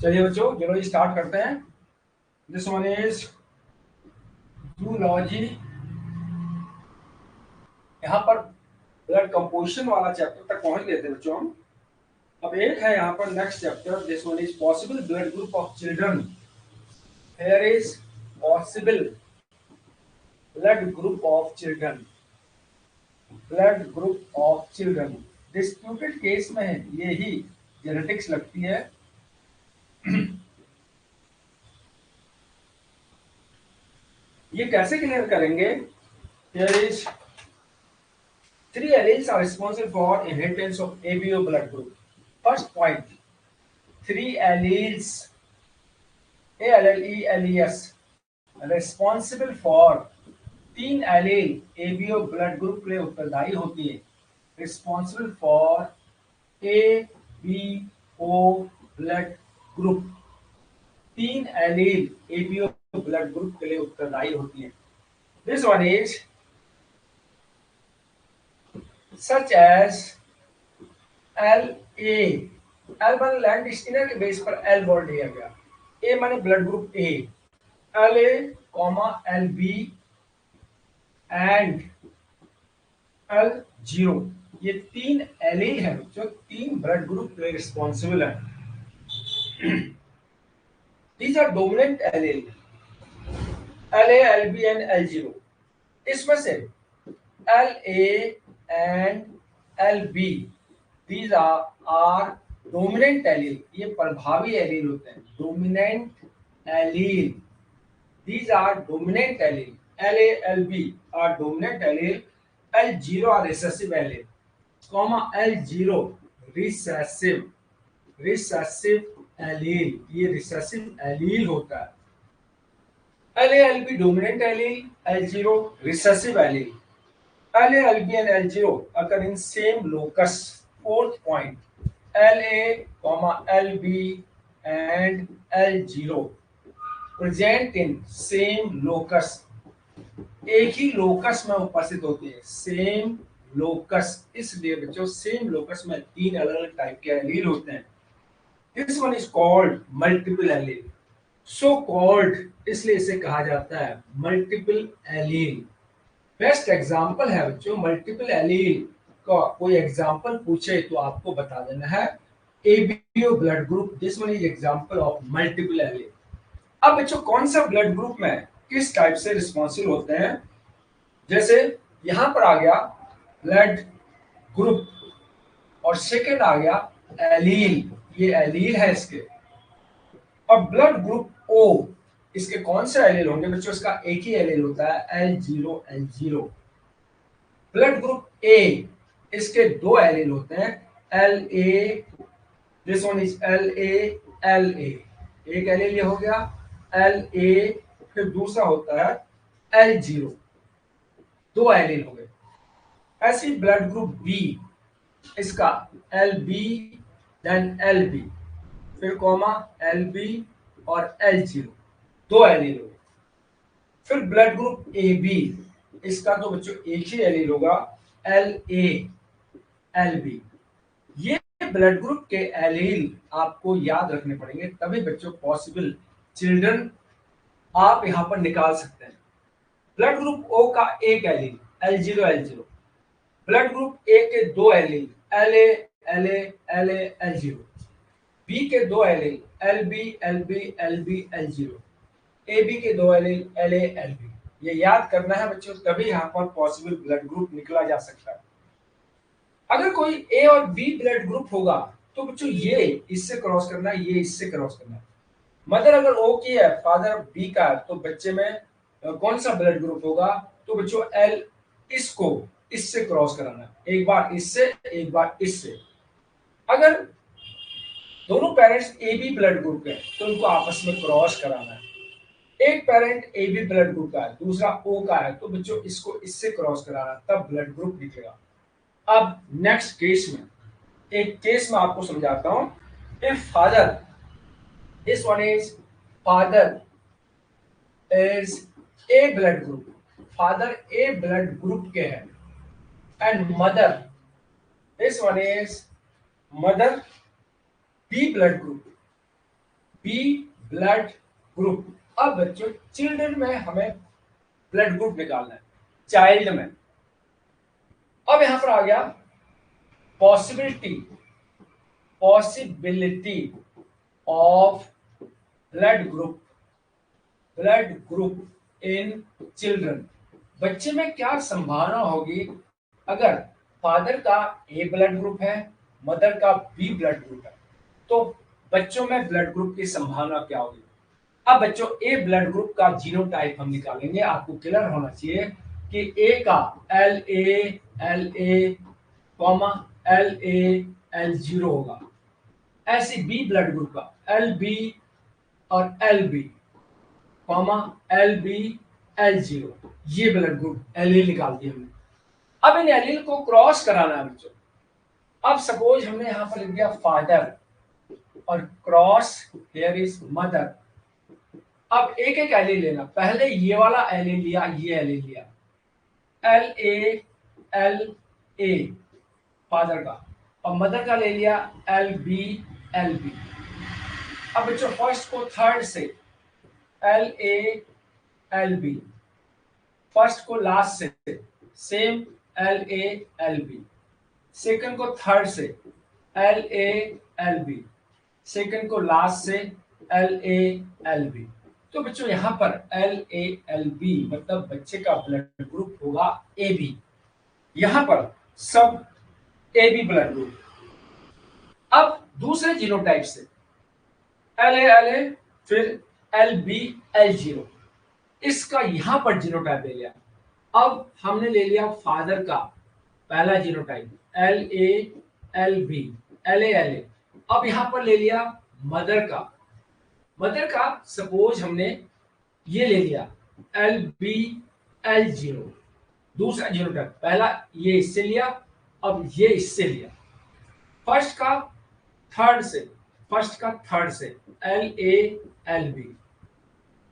चलिए बच्चों, चलो स्टार्ट करते हैं। This one is zoology. यहाँ पर ब्लड कंपोजिशन वाला चैप्टर तक पहुंच गए थे बच्चों हम। अब एक है यहाँ पर next chapter, this one is possible blood group of children. Here is possible blood group of children. Blood group of children disputed case में है, ये ही जेनेटिक्स लगती है। ये कैसे क्लियर करेंगे? Here is three alleles are responsible for inheritance of ABO blood group. First point, three alleles ALLELES responsible for तीन allele ABO blood group के लिए उत्तरदायी होती है। Responsible for ABO blood group, तीन एलील ABO ब्लड ग्रुप के लिए उत्तरदायी होती है। This one is such as LA, L माने लैंड स्टीनर के बेस पर एल वर्ड दिया गया। ए माने blood group A, L A comma L B and L zero, ये तीन एलील है जो तीन ब्लड ग्रुप के रिस्पॉन्सिबल है। These are dominant allele, L A L B and L zero. इसमें से L A and L B, these are dominant allele, ये प्रभावी एलील होते हैं। Dominant allele, these are dominant allele. LA, LB are dominant allele. L0 are recessive allele, comma L0 recessive, recessive allele, ये recessive allele होता है। LA, LB dominant allele, L0 recessive allele. LA, LB and L0 occur in same locus. Fourth point, LA, LB and L0 present in same locus, एक ही locus में उपस्थित होते हैं। Same locus, इसलिए बच्चों सेम लोकस में तीन अलग अलग टाइप के एलील होते हैं। This one is called multiple allele. So called इसलिए इसे कहा जाता है मल्टीपल एलील। बेस्ट एग्जांपल है बच्चों मल्टीपल एलील का, कोई एग्जांपल पूछे तो आपको बता देना है ABO blood group. This one is example of multiple allele. अब बच्चों कौन सा ब्लड ग्रुप में किस टाइप से रिस्पॉन्सिबल होते हैं, जैसे यहां पर आ गया ब्लड ग्रुप और सेकेंड आ गया एलील, ये एलील है इसके। अब ब्लड ग्रुप ओ, इसके कौन से एलील होंगे बच्चों? इसका एक ही एलील होता है L0 L0। ब्लड ग्रुप ए, इसके दो एलील होते हैं LA, this one is LA, एक एलील ये हो गया LA, फिर दूसरा होता है L0, दो एलील हो गए। ऐसी ब्लड ग्रुप बी, इसका LB देन LB, फिर कॉमा LB और L0, दो एलील हो गए। फिर ब्लड ग्रुप AB, इसका तो बच्चों एक ही एलील होगा LA LB। ये ब्लड ग्रुप के एलील आपको याद रखने पड़ेंगे, तभी बच्चों पॉसिबल चिल्ड्रन आप यहां पर निकाल सकते हैं। ब्लड ग्रुप ओ का एक allele L0 L0, blood group A के दो allele LA LA LA L0, B के दो allele LB LB LB L0, AB के दो एलील LA LB। ये याद करना है बच्चों, तभी यहाँ पर पॉसिबल ब्लड ग्रुप निकला जा सकता है। अगर कोई ए और बी ब्लड ग्रुप होगा तो बच्चों ये इससे क्रॉस करना है, ये इससे क्रॉस करना है। मदर अगर ओ की है, फादर बी का है, तो बच्चे में कौन सा ब्लड ग्रुप होगा? तो बच्चों एल, इसको इससे क्रॉस कराना है, एक बार इससे एक बार इससे। अगर दोनों parents A B blood group के तो उनको आपस में क्रॉस कराना है। एक parent A B blood group का है, दूसरा ओ का है, तो बच्चों इसको इससे क्रॉस कराना, तब ब्लड ग्रुप निकलेगा। अब नेक्स्ट केस में, एक केस में आपको समझाता हूं। If father, this one is father is A blood group, father A blood group के हैं, and mother, this one is mother B blood group, B blood group. अब बच्चों चिल्ड्रन में हमें ब्लड ग्रुप निकालना है, चाइल्ड में। अब यहां पर आ गया possibility of blood group in children. बच्चे में क्या संभावना होगी अगर फादर का ए ब्लड ग्रुप है, मदर का बी ब्लड ग्रुप है, तो बच्चों में ब्लड ग्रुप की संभावना क्या होगी। अब बच्चों ए ब्लड ग्रुप का जीनोटाइप हम निकालेंगे। आपको क्लियर होना चाहिए कि ए का LA कॉमा LA L0 होगा। ऐसे बी ब्लड ग्रुप का LB और LB कॉमा LB L0, ये ब्लड ग्रुप एलील निकाल दिया हमने। अब इन एलील को क्रॉस कराना है बच्चों। अब सपोज हमने यहां पर लिख दिया फादर और क्रॉस हियर इज मदर। अब एक एक एलील लेना, पहले ये वाला एलील लिया, ये एलील लिया LA फादर का, और मदर का ले लिया LB। अब बच्चों फर्स्ट को थर्ड से LA फर्स्ट को लास्ट से सेम LA सेकंड को थर्ड से LA सेकंड को लास्ट से LA। तो बच्चों यहां पर LA मतलब बच्चे का ब्लड ग्रुप होगा AB। यहां पर सब AB ब्लड ग्रुप। अब दूसरे जीनोटाइप से LA फिर LB L0, इसका यहां पर जीनोटाइप ले लिया। अब हमने ले लिया फादर का पहला जीनोटाइप LA अब यहां पर ले लिया मदर का सपोज हमने ये ले लिया LB L0, दूसरा जीनोटाइप। पहला ये इससे लिया, अब ये इससे लिया। फर्स्ट का थर्ड से LA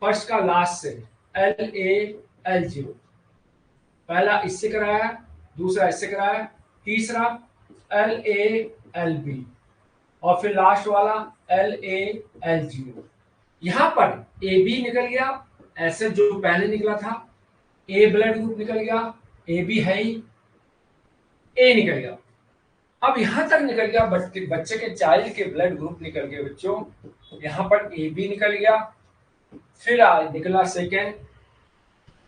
फर्स्ट का लास्ट से LA पहला इससे कराया, दूसरा इससे कराया, तीसरा LA और फिर लास्ट वाला LA यहां पर AB निकल गया, ऐसे जो पहले निकला था ए ब्लड ग्रुप निकल गया, AB है ही, ए निकल गया। अब यहां तक निकल गया, बच्चे के चाइल्ड के ब्लड ग्रुप निकल गए बच्चों। यहां पर AB निकल गया, फिर निकला सेकेंड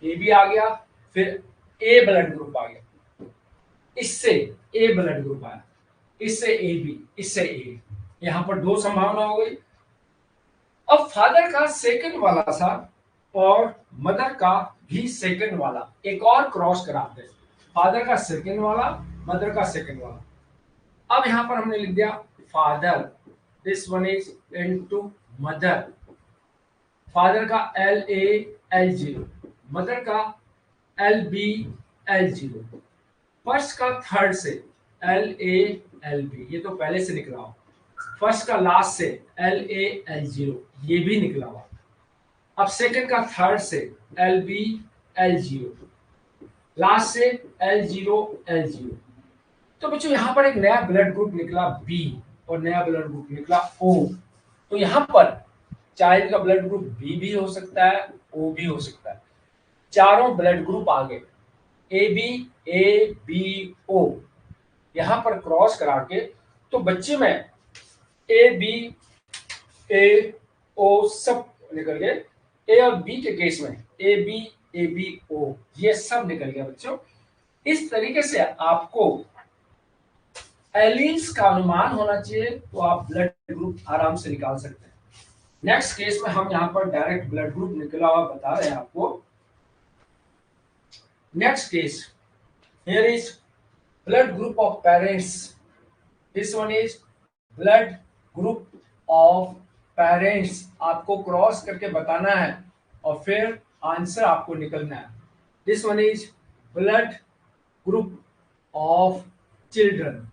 AB आ गया, फिर ए ब्लड ग्रुप आ गया, इससे ए ब्लड ग्रुप आया, इससे AB, इससे ए। यहां पर दो संभावना हो गई। अब फादर का सेकंड वाला था और मदर का भी सेकंड वाला एक और क्रॉस कराते हैं, फादर का सेकंड वाला, मदर का सेकंड वाला। अब यहां पर हमने लिख दिया father, this one is into mother. Father का LA L0, मदर का LB L0, फर्स्ट का थर्ड से LA L ये तो पहले से निकला हुआ, फर्स्ट का लास्ट से LA L0 ये भी निकला हुआ। अब सेकंड का थर्ड से LB L0, लास्ट से L0 तो बच्चों यहां पर एक नया ब्लड ग्रुप निकला B और नया ब्लड ग्रुप निकला O। तो यहां पर चाइल्ड का ब्लड ग्रुप B भी हो सकता है, O भी हो सकता है। चारों ब्लड ग्रुप आ गए ABO यहां पर क्रॉस करा के, तो बच्चे में ABAO सब निकल गए। ए और बी के केस में ABABO ये सब निकल गया बच्चों। इस तरीके से आपको एलील्स का अनुमान होना चाहिए, तो आप ब्लड ग्रुप आराम से निकाल सकते हैं। नेक्स्ट केस में हम यहाँ पर डायरेक्ट ब्लड ग्रुप निकला हुआ बता रहे हैं आपको। Next case, here is blood group of parents, this one is blood group of parents. आपको क्रॉस करके बताना है और फिर आंसर आपको निकलना है। This one is blood group of children.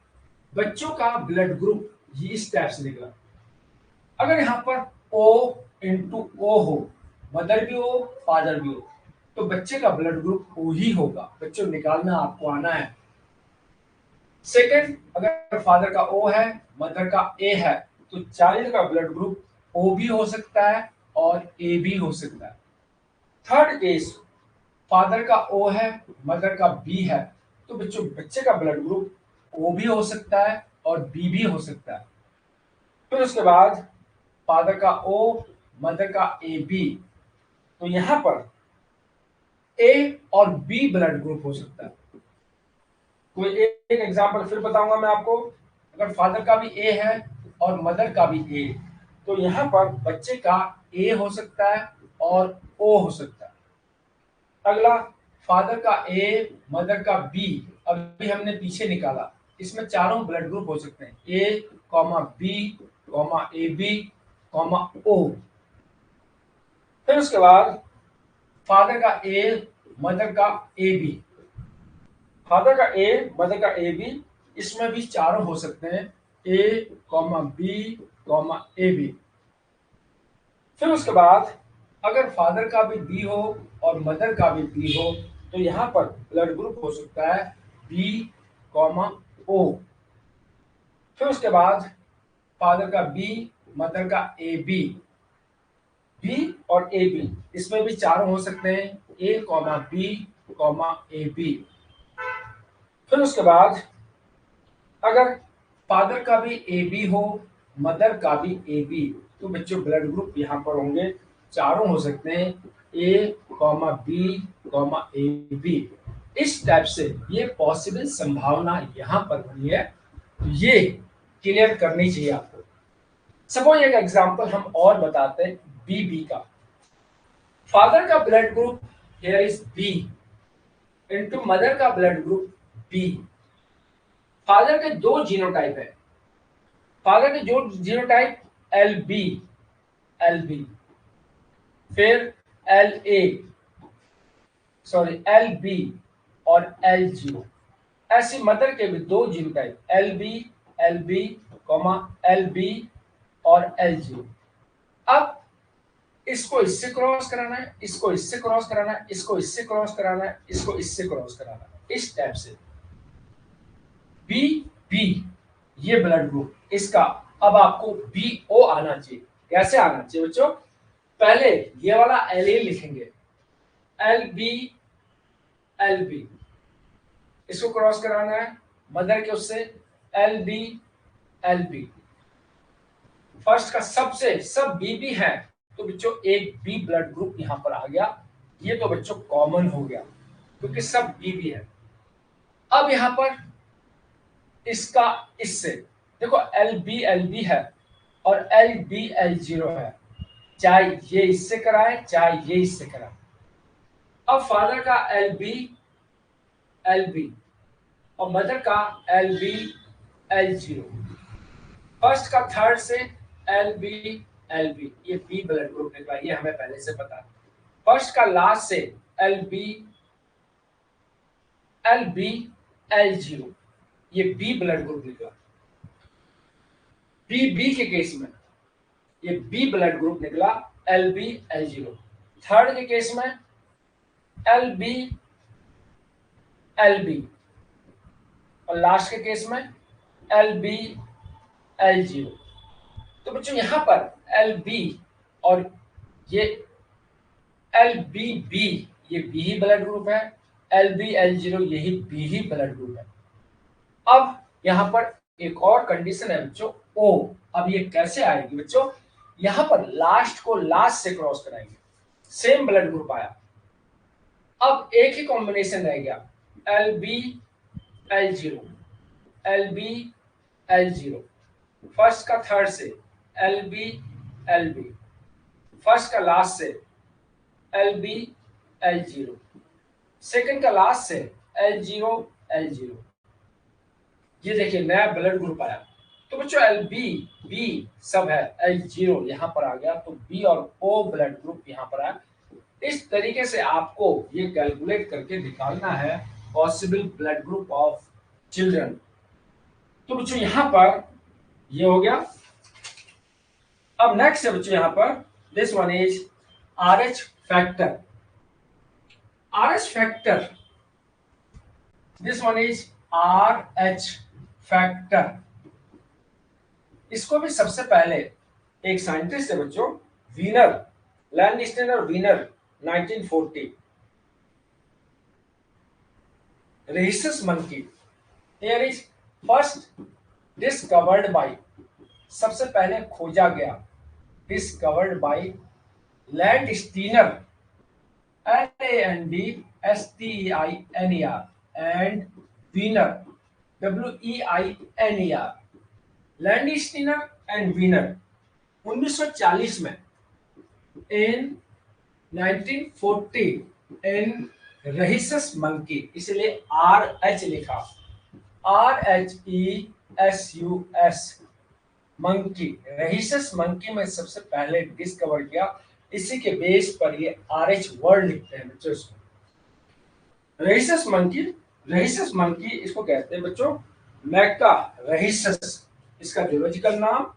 बच्चों का ब्लड ग्रुप ये इस टाइप से निकला। अगर यहां पर O हो, मदर भी हो फादर भी हो, तो बच्चे का ब्लड ग्रुप O ही होगा। बच्चों निकालना आपको आना है। सेकंड, अगर फादर का O है, मदर का A है, तो चाइल्ड का ब्लड ग्रुप ओ भी हो सकता है और ए भी हो सकता है। थर्ड केस, फादर का ओ है, मदर का बी है, तो बच्चों बच्चे का ब्लड ग्रुप ओ भी हो सकता है और बी भी हो सकता है। फिर उसके बाद फादर का ओ, मदर का ए बी, तो यहां पर ए और बी ब्लड ग्रुप हो सकता है। कोई एक एग्जांपल फिर बताऊंगा मैं आपको। अगर फादर का भी ए है और मदर का भी ए, तो यहाँ पर बच्चे का ए हो सकता है और ओ हो सकता है। अगला, फादर का ए, मदर का बी, अभी हमने पीछे निकाला, इसमें चारों ब्लड ग्रुप हो सकते हैं, A comma B comma A B comma O. फिर उसके बाद फादर का ए, मदर का ए बी, फादर का ए, मदर का ए बी, इसमें भी चारों हो सकते हैं, A comma B comma A B. फिर उसके बाद अगर फादर का भी बी हो और मदर का भी बी हो, तो यहाँ पर ब्लड ग्रुप हो सकता है बी कॉमा ओ। फिर उसके बाद फादर का बी, मदर का ए बी, बी और ए बी, इसमें भी चारों हो सकते हैं, A comma B comma A B. फिर उसके बाद अगर फादर का भी ए बी हो, मदर का भी ए बी, तो बच्चों ब्लड ग्रुप यहाँ पर होंगे, चारों हो सकते हैं, A comma B comma A B. इस टाइप से ये पॉसिबल संभावना यहाँ पर बनी है, तो ये क्लियर करनी चाहिए आपको। सपोज एक एग्जांपल हम और बताते हैं बी बी का। फादर का blood group here is B into mother का ब्लड ग्रुप बी। फादर के दो जीनोटाइप है, फादर के जो genotype L B, L B, फिर L A, sorry L B और एल जीरो। ऐसी मदर के भी दो genotype L B comma L B और एल जीरो। अब इसको इससे क्रॉस कराना है, इसको इससे क्रॉस कराना है, इसको इससे क्रॉस कराना है, इसको इससे क्रॉस कराना है, इस टाइप से बी बी ये ब्लड ग्रुप इसका। अब आपको बी ओ आना चाहिए। कैसे आना चाहिए बच्चों? पहले ये वाला एल ए लिखेंगे, एल बी एल बी, इसको क्रॉस कराना है मदर के उससे, L B L B. First का सबसे सब बी बी है, तो बच्चों एक बी ब्लड ग्रुप यहां पर आ गया। ये तो बच्चों कॉमन हो गया क्योंकि सब बी बी है। अब यहां पर इसका इससे देखो एल बी है और एल बी एल जीरो है, चाहे ये इससे कराए चाहे ये इससे कराए। अब फादर का एल बी और मदर का L B L zero, first का थर्ड से एल बी ये बी ब्लड ग्रुप निकला, ये हमें पहले से पता है। फर्स्ट का लास्ट से एल बी एल जीरो, ये बी ब्लड ग्रुप निकला। बी बी के केस में ये बी ब्लड ग्रुप निकला, L B L zero. Third के केस में एल बी और लास्ट के केस में एल बी एल जीरो। तो बच्चों यहां पर एल बी और ये एल बी बी, ये बी ही ब्लड ग्रुप है, एल बी एल जीरो यही बी ही ब्लड ग्रुप है। अब यहां पर एक और कंडीशन है बच्चों, ओ। अब ये कैसे आएगी बच्चों? यहां पर लास्ट को लास्ट से क्रॉस कराएंगे, सेम ब्लड ग्रुप आया। अब एक ही कॉम्बिनेशन रह गया, L B L zero, L B L zero, first का थर्ड से एल बी, फर्स्ट का लास्ट से L B L zero, second का लास्ट से एल जीरो। ये देखिए नया ब्लड ग्रुप आया। तो बच्चों एल बी सब है, एल जीरो यहाँ पर आ गया, तो बी और ओ ब्लड ग्रुप यहाँ पर आया। इस तरीके से आपको ये कैलकुलेट करके निकालना है possible blood group of children. तो बच्चों यहां पर ये हो गया। अब नेक्स्ट है बच्चों यहां पर, this one is R H factor. R H factor, this one is R H factor. इसको भी सबसे पहले एक साइंटिस्ट है बच्चों, Wiener, Landsteiner Wiener, 1940। rhesus monkey, here is first discovered by, सबसे पहले खोजा गया, discovered by Landsteiner, LANDSTEINER, and Wiener, WEINER, Landsteiner and Wiener 1940 में, इन 1940 इन रहीसस मंकी, इसलिए RH लिखा, RHESUS, मंकी, रहीसस मंकी में सबसे पहले डिस्कवर किया। इसी के बेस पर ये RH वर्ड लिखते हैं बच्चों इसको। रहीसस मंकी इसको कहते हैं बच्चों मैक्का रहीसस, इसका जूलॉजिकल नाम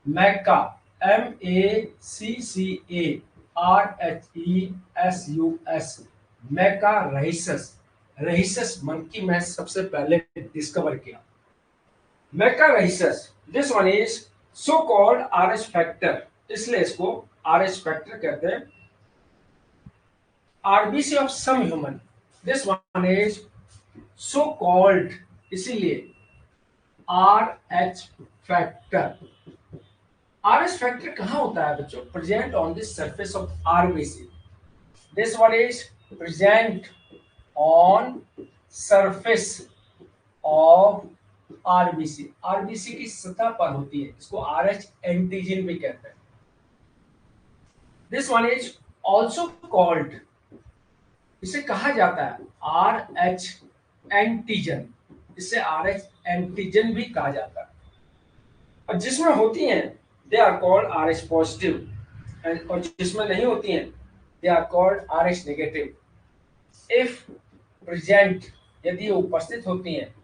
मैक्का, MACCARHESUS, मैक्का रहीसस, रहीसस मंकी में सबसे पहले डिस्कवर किया। Macaca rhesus, this one is so called RH factor, इसलिए इसको RH फैक्टर कहते हैं। RBC of some human, this one is so called, इसीलिए RH फैक्टर। RH फैक्टर कहाँ होता है बच्चों? Present on the surface of RBC, this one is present on surface of RBC, RBC की सतह पर होती है, इसको RH एंटीजन भी कहते हैं। This one is also called, इसे कहा जाता है RH एंटीजन, इसे RH एंटीजन भी कहा जाता है। और जिसमें होती हैं they are called RH positive, और जिसमें नहीं होती हैं they are called RH negative. If present, यदि उपस्थित होती हैं,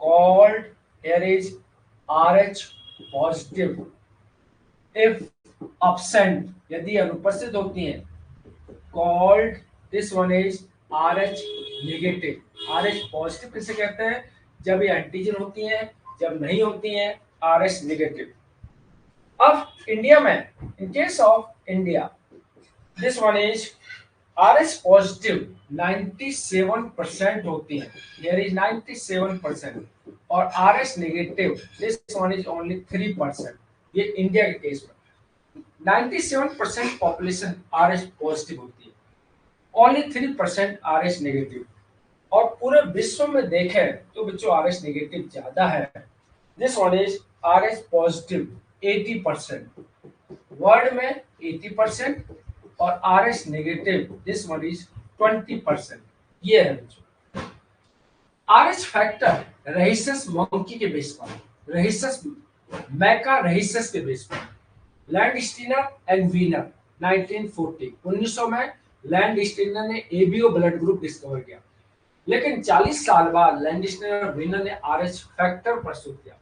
called here is RH positive. If absent, यदि अनुपस्थित होती हैं, called this one is RH negative. RH positive किसे कहते हैं? जब ये एंटीजन होती हैं, जब नहीं होती हैं RH नेगेटिव। अब इंडिया में, in case of India, this one is RH positive 97% होती है, here is 97%, और RH negative this one is only 3%। ये इंडिया के केस में 97% पॉपुलेशन RH पॉजिटिव होती है, ओनली 3% RH नेगेटिव। और पूरे विश्व में देखें तो बच्चों RH नेगेटिव ज्यादा है, this one is RH positive 80%, world में 80%, और RH negative this one is 20%। ये है बच्चों RH फैक्टर रहीसस मंकी के बेस पर, रहीसस मैका रहीसस के बेस पर, लैंडस्टीनर एंड वीनर 1940, 1900 में लैंडस्टीनर ने ABO ब्लड ग्रुप डिस्कवर किया, लेकिन 40 साल बाद लैंडस्टीनर और वीनर ने RH फैक्टर प्रस्तुत किया।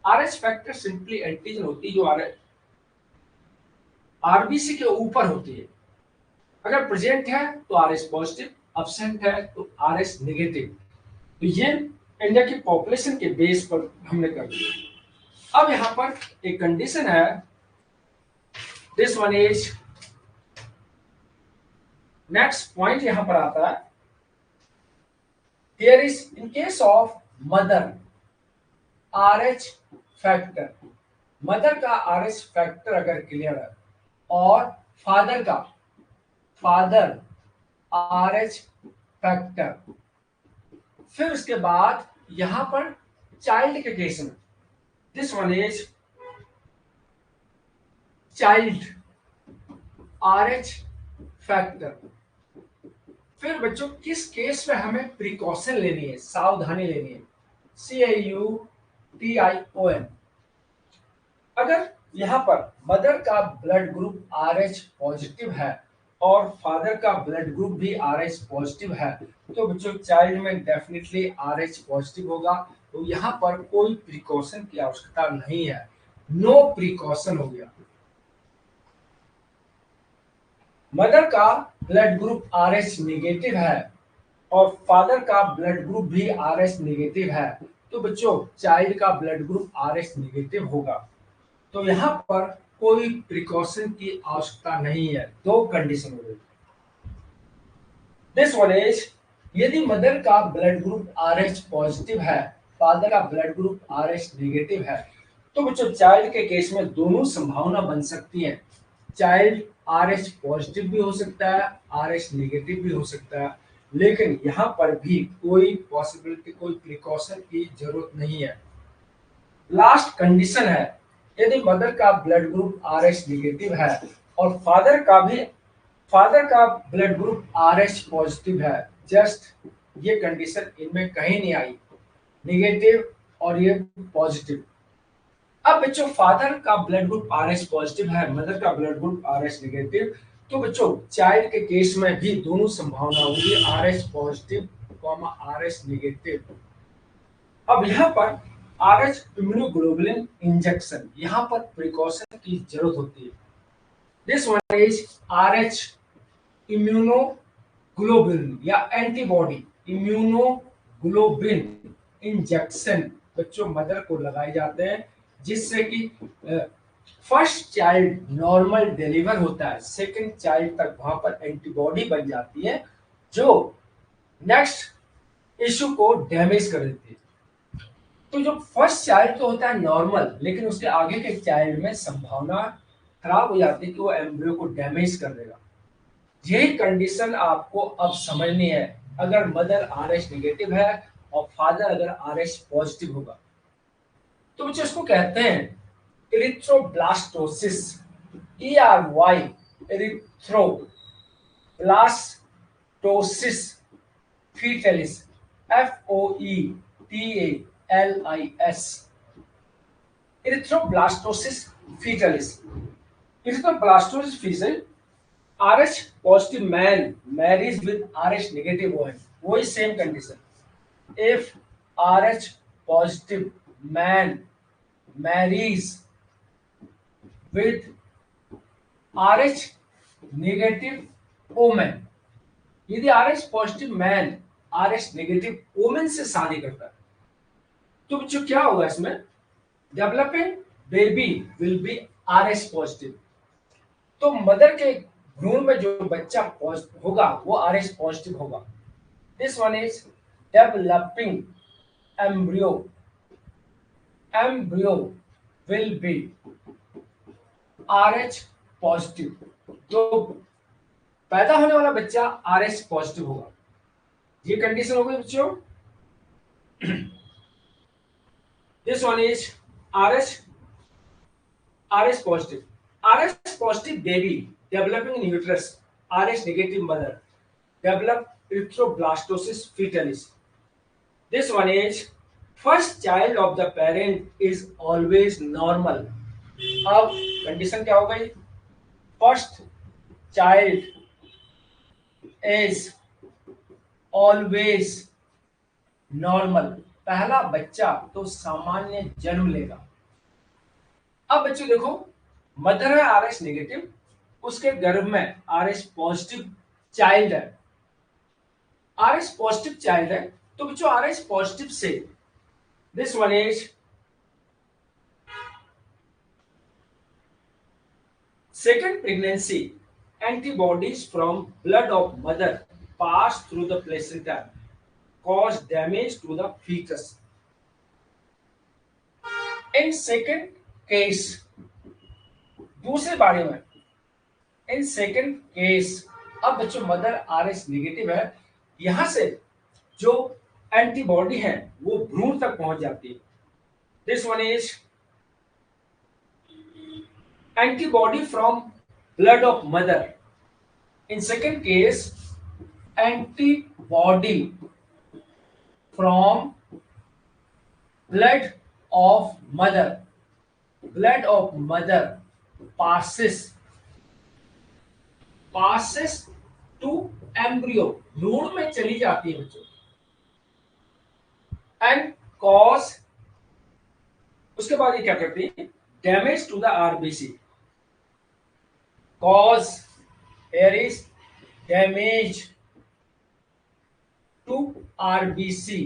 RH फैक्टर सिंपली एंटीजन होती है जो RBC के ऊपर होती है, अगर प्रेजेंट है तो RH पॉजिटिव, अब्सेंट है तो RH नेगेटिव। तो ये इंडिया की पॉपुलेशन के बेस पर हमने कर दिया। अब यहां पर एक कंडीशन है, this one is, next point यहां पर आता है, here is in case of mother RH factor, mother का RH फैक्टर अगर क्लियर है, और फादर का, फादर RH फैक्टर, फिर उसके बाद यहां पर चाइल्ड के केस में, this one is child RH factor. फिर बच्चों किस केस में हमें प्रिकॉशन लेनी है, सावधानी लेनी है, CAUTION, अगर यहां पर मदर का ब्लड ग्रुप RH पॉजिटिव है और फादर का ब्लड ग्रुप भी RH पॉजिटिव है, तो बच्चों चाइल्ड में डेफिनेटली RH पॉजिटिव होगा। तो यहाँ पर कोई प्रिकॉशन की आवश्यकता नहीं है, नो प्रिकॉशन हो गया। मदर का ब्लड ग्रुप RH नेगेटिव है और फादर का ब्लड ग्रुप भी RH नेगेटिव है, तो बच्चों चाइल्ड का ब्लड ग्रुप RH नेगेटिव होगा। तो यहाँ पर कोई प्रिकॉशन की आवश्यकता नहीं है। दो कंडीशन हो गई। दिस वन इज, यदि मदर का blood group are H positive है, फादर का blood group R H negative है, तो बच्चों चाइल्ड के केस में दोनों संभावना बन सकती है। चाइल्ड आर एच पॉजिटिव भी हो सकता है, आर एच नेगेटिव भी हो सकता है, लेकिन यहाँ पर भी कोई पॉसिबिलिटी, कोई प्रिकॉशन की जरूरत नहीं है। लास्ट कंडीशन है, यदि मदर का blood group R H negative है और फादर का blood group are H positive है, जस्ट ये कंडीशन इनमें कहीं नहीं आई, नेगेटिव और ये पॉजिटिव। अब बच्चों फादर का blood group are H positive है, मदर का blood group R H negative, तो बच्चों चाइल्ड के केस में भी दोनों संभावना होगी, are H positive comma R H negative. अब यहाँ पर आर एच इम्यूनोग्लोबुलिन इंजेक्शन, यहाँ पर प्रिकॉशन की जरूरत होती है। This one is R H immunoglobulin या एंटीबॉडी इम्यूनोग्लोबिन इंजेक्शन बच्चों मदर को लगाए जाते हैं, जिससे कि फर्स्ट चाइल्ड नॉर्मल डिलीवर होता है, सेकंड चाइल्ड तक वहां पर एंटीबॉडी बन जाती है जो नेक्स्ट इश्यू को डैमेज कर देती है। तो जो फर्स्ट चाइल्ड तो होता है नॉर्मल, लेकिन उसके आगे के चाइल्ड में संभावना खराब हो जाती है कि वो एम्ब्रियो को डैमेज कर देगा। यही कंडीशन आपको अब समझनी है। अगर मदर आर एच नेगेटिव है और फादर अगर आर एच पॉजिटिव होगा, तो बच्चों इसको कहते हैं erythroblastosis, ERY, erythroblastosis foetalis, FOETALIS, erythroblastosis foetalis. Erythroblastosis foetal, RH positive man marries with RH negative woman, वही same condition. If RH positive man marries with RH negative woman, यदि RH positive man RH negative women से शादी करता है, तो बच्चों क्या होगा इसमें, developing baby will be RH positive. तो मदर के भ्रूण में जो बच्चा होगा वो आर एच पॉजिटिव होगा। This one is developing embryo, embryo will B are H positive. तो पैदा होने वाला बच्चा आर एच पॉजिटिव होगा। ये कंडीशन हो गई बच्चों। This one is R H positive. RH positive baby developing in uterus, RH negative mother develop erythroblastosis fetalis. This one is first child of the parent is always normal. अब condition क्या हो गई, first child is always normal, पहला बच्चा तो सामान्य जन्म लेगा। अब बच्चों देखो, मदर है आर एच नेगेटिव, उसके गर्भ में आर एच पॉजिटिव चाइल्ड है, आर एच पॉजिटिव चाइल्ड है, तो बच्चों आर एच पॉजिटिव से this one is second pregnancy, antibodies from blood of mother pass through the placenta cause damage to the foetus. In second case, दूसरे बारे में, इन second case, अब बच्चों mother R H negative है, यहां से जो एंटीबॉडी है वो भ्रूण तक पहुंच जाती है। This one is antibody from blood of mother. In second case antibody from blood of mother, blood of mother passes to embryo, भ्रूण में चली जाती है बच्चों, एंड कॉज, उसके बाद ये क्या करती है, damage to the RBC, cause there is damage to RBC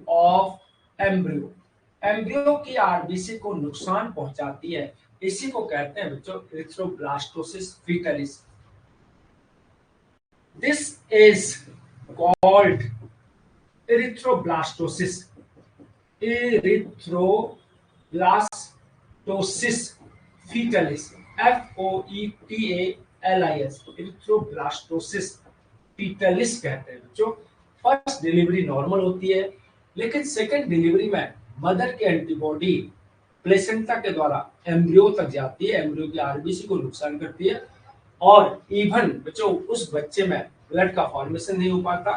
of embryo, embryo की आरबीसी को नुकसान पहुंचाती है। इसी को कहते हैं बच्चों erythroblastosis foetalis. This is called erythroblastosis, erythroblastosis foetalis, FOETALIS, erythroblastosis foetalis कहते हैं बच्चों। फर्स्ट डिलीवरी नॉर्मल होती है, लेकिन सेकंड डिलीवरी में मदर के एंटीबॉडी प्लेसेंटा के द्वारा एम्ब्रियो तक जाती है, एम्ब्रियो की आरबीसी को नुकसान करती है, और इवन बच्चों उस बच्चे में ब्लड का फॉर्मेशन नहीं हो पाता,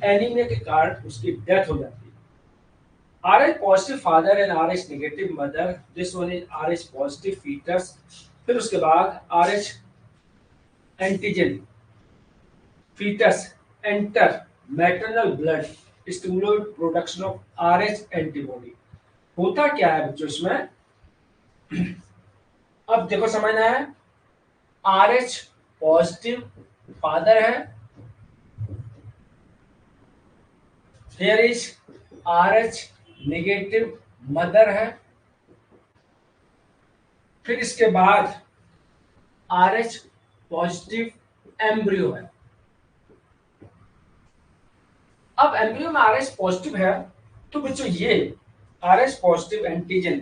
एनीमिया के कारण उसकी डेथ हो जाती है। RH positive father and RH negative mother, this one is RH positive foetus. फिर उसके बाद RH antigen fetus enter maternal blood, stimulate production of RH antibody। होता क्या है बच्चों इसमें, अब देखो समझना है। RH पॉजिटिव फादर है, here is RH negative mother है, फिर इसके बाद RH पॉजिटिव एम्ब्रियो है। अब एम्ब्रियो में RH पॉजिटिव है, तो बच्चों ये RH पॉजिटिव एंटीजन,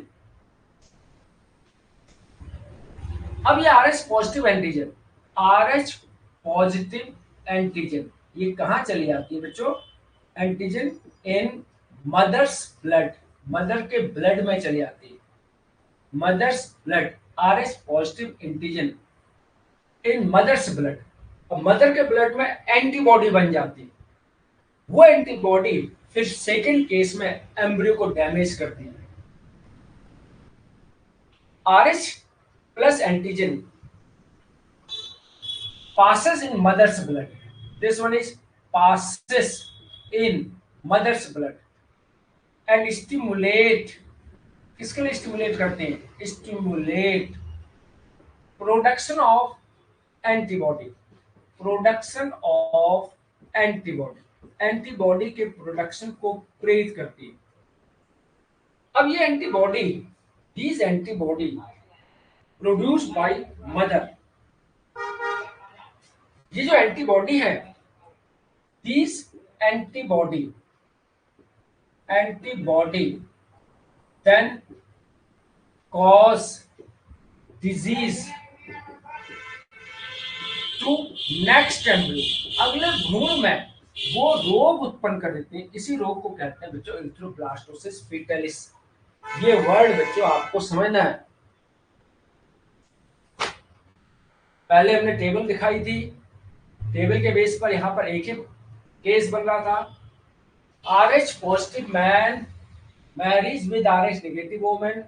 अब ये RH positive antigen, RH positive antigen ये कहां चली जाती है बच्चों, antigen in mother's blood, mother के ब्लड में चली जाती है। Mother's blood, RH positive antigen in mother's blood, और मदर के ब्लड में एंटीबॉडी बन जाती है। वो एंटीबॉडी फिर सेकंड केस में एम्ब्रियो को डैमेज करती है। RH plus antigen passes in mother's blood, this one is passes in mother's blood and stimulate, किसके लिए स्टिमुलेट करते हैं, stimulate production of antibody, production of antibody, antibody के प्रोडक्शन को प्रेरित करती है। अब ये antibody, these antibody produced by mother, ये जो एंटीबॉडी है, these antibody then cause disease to next embryo, अगले भ्रूण में वो रोग उत्पन्न कर देते हैं। इसी रोग को कहते हैं बच्चों एरिथ्रोब्लास्टोसिस फीटलिस। ये वर्ड बच्चों आपको समझना है। पहले हमने टेबल दिखाई थी, टेबल के बेस पर यहाँ पर एक ही केस बन रहा था। RH positive man marriage with RH negative woman,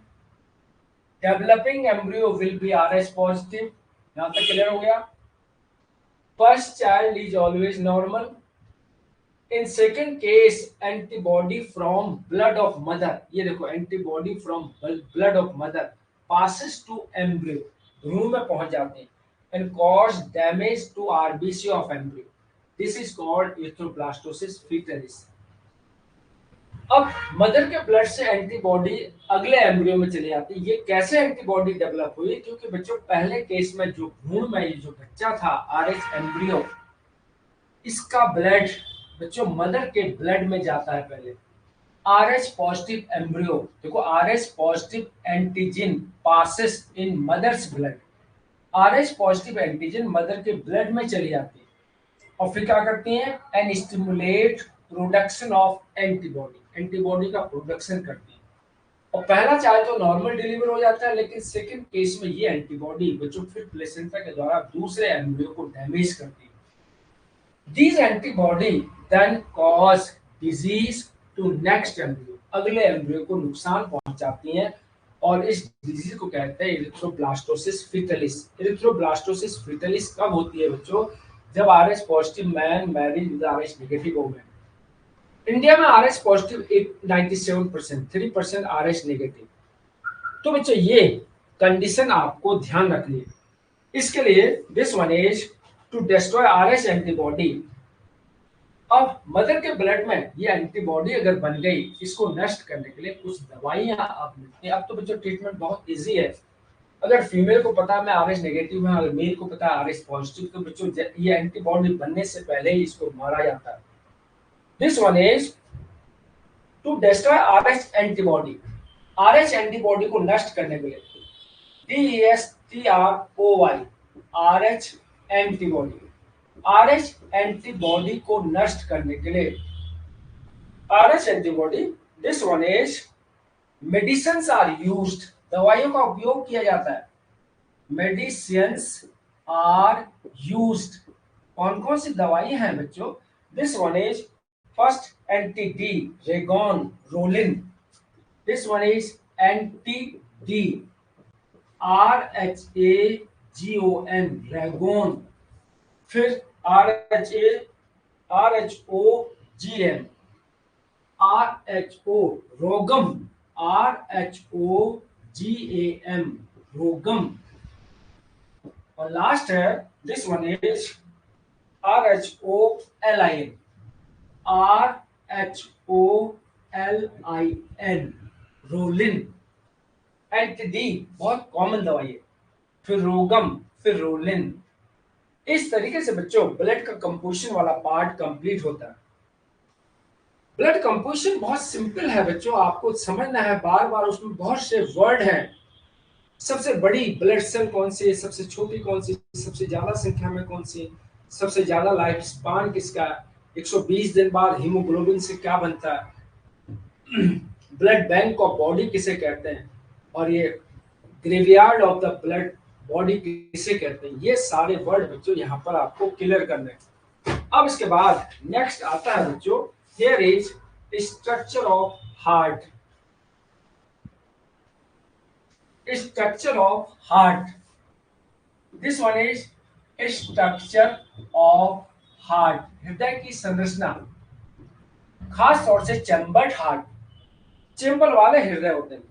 developing embryo will be RH positive. यहाँ तक क्लियर हो गया। First child is always normal. In second case antibody from blood of mother, ये देखो antibody from blood of mother passes to embryo, भ्रूण में पहुंच जाते हैं, and cause damage to RBC of embryo. This is called erythroblastosis fetalis. अब mother के blood से एंटीबॉडी अगले एम्ब्रियो में चली जाती है। ये कैसे एंटीबॉडी डेवलप हुई, क्योंकि बच्चों पहले केस में जो भ्रूण में ये जो बच्चा था RH एम्ब्रियो, इसका ब्लड बच्चों मदर के ब्लड में जाता है। पहले RH पॉजिटिव एम्ब्रियो, देखो RH positive antigen passes in mother's blood, RH positive antigen mother के ब्लड में चली जाती है और फिर क्या करती हैं, and stimulate production of antibody, antibody का प्रोडक्शन करती है। और पहला चाइल्ड तो नॉर्मल डिलीवर हो जाता है, लेकिन सेकंड केस में ये एंटीबॉडी बच्चों फिर प्लेसेंटा के द्वारा दूसरे एम्ब्रियो को डैमेज करती है। These antibody then cause disease to next embryo, अगले एम्ब्रियो को नुकसान पहुंचाती हैं, और इस डिजीज को कहते हैं एरिथ्रोब्लास्टोसिस फीटलिस। एरिथ्रोब्लास्टोसिस फीटलिस कब होती है बच्चों, जब RH positive man marriage with RH negative woman. India में RH पॉजिटिव 97%, 3% RH नेगेटिव। तो बच्चों ये कंडीशन आपको ध्यान रखनी है। इसके लिए this one is to destroy RH antibody. अब मदर के ब्लड में ये एंटीबॉडी अगर बन गई, इसको नष्ट करने के लिए कुछ दवाइयां अब मिलती हैं। अब तो बच्चों ट्रीटमेंट बहुत इजी है। अगर फीमेल को पता है मैं आरएच नेगेटिव है, अगर मेल को पता है आरएच पॉजिटिव, तो बच्चों ये एंटीबॉडी बनने से पहले ही इसको मारा जाता है। This one is to destroy R H antibody. R H antibody को नष्ट करने के लिए DESTROY R H antibody, R H antibody को नष्ट करने के लिए R H antibody, this one is medicines are used, दवाइयों का उपयोग किया जाता है। मेडिसिन्स आर यूज्ड, कौन कौन सी दवाई हैं बच्चों? This one is first anti D rhagon rholin, this one is anti D RHAGON rhagon, फिर RHOGM RHO rhogam, RHOGAM rhogam, और लास्ट है this one is RHOLIN RHOLIN rholin. Anti D बहुत common दवाई है, फिर रोगम, फिर रोलिन। इस तरीके से बच्चों ब्लड का कंपोजिशन वाला पार्ट कंप्लीट होता है। ब्लड कंपोजिशन बहुत सिंपल है बच्चों, आपको समझना है, बार बार उसमें बहुत से वर्ड हैं। सबसे बड़ी ब्लड सेल कौन सी है, सबसे छोटी कौन सी, सबसे ज्यादा संख्या में कौन सी, सबसे ज्यादा लाइफ स्पान किसका, 120 दिन बाद हीमोग्लोबिन से क्या बनता है, ब्लड बैंक ऑफ बॉडी किसे कहते हैं, और ये graveyard of the blood body किसे कहते हैं। ये सारे वर्ड बच्चों यहाँ पर आपको क्लियर करने हैं। अब इसके बाद नेक्स्ट आता है बच्चों, here is structure of heart. Structure of heart, this one is structure of heart, हृदय की संरचना, खास तौर से चैम्बर्ड हार्ट, चैम्बर वाले हृदय होते हैं।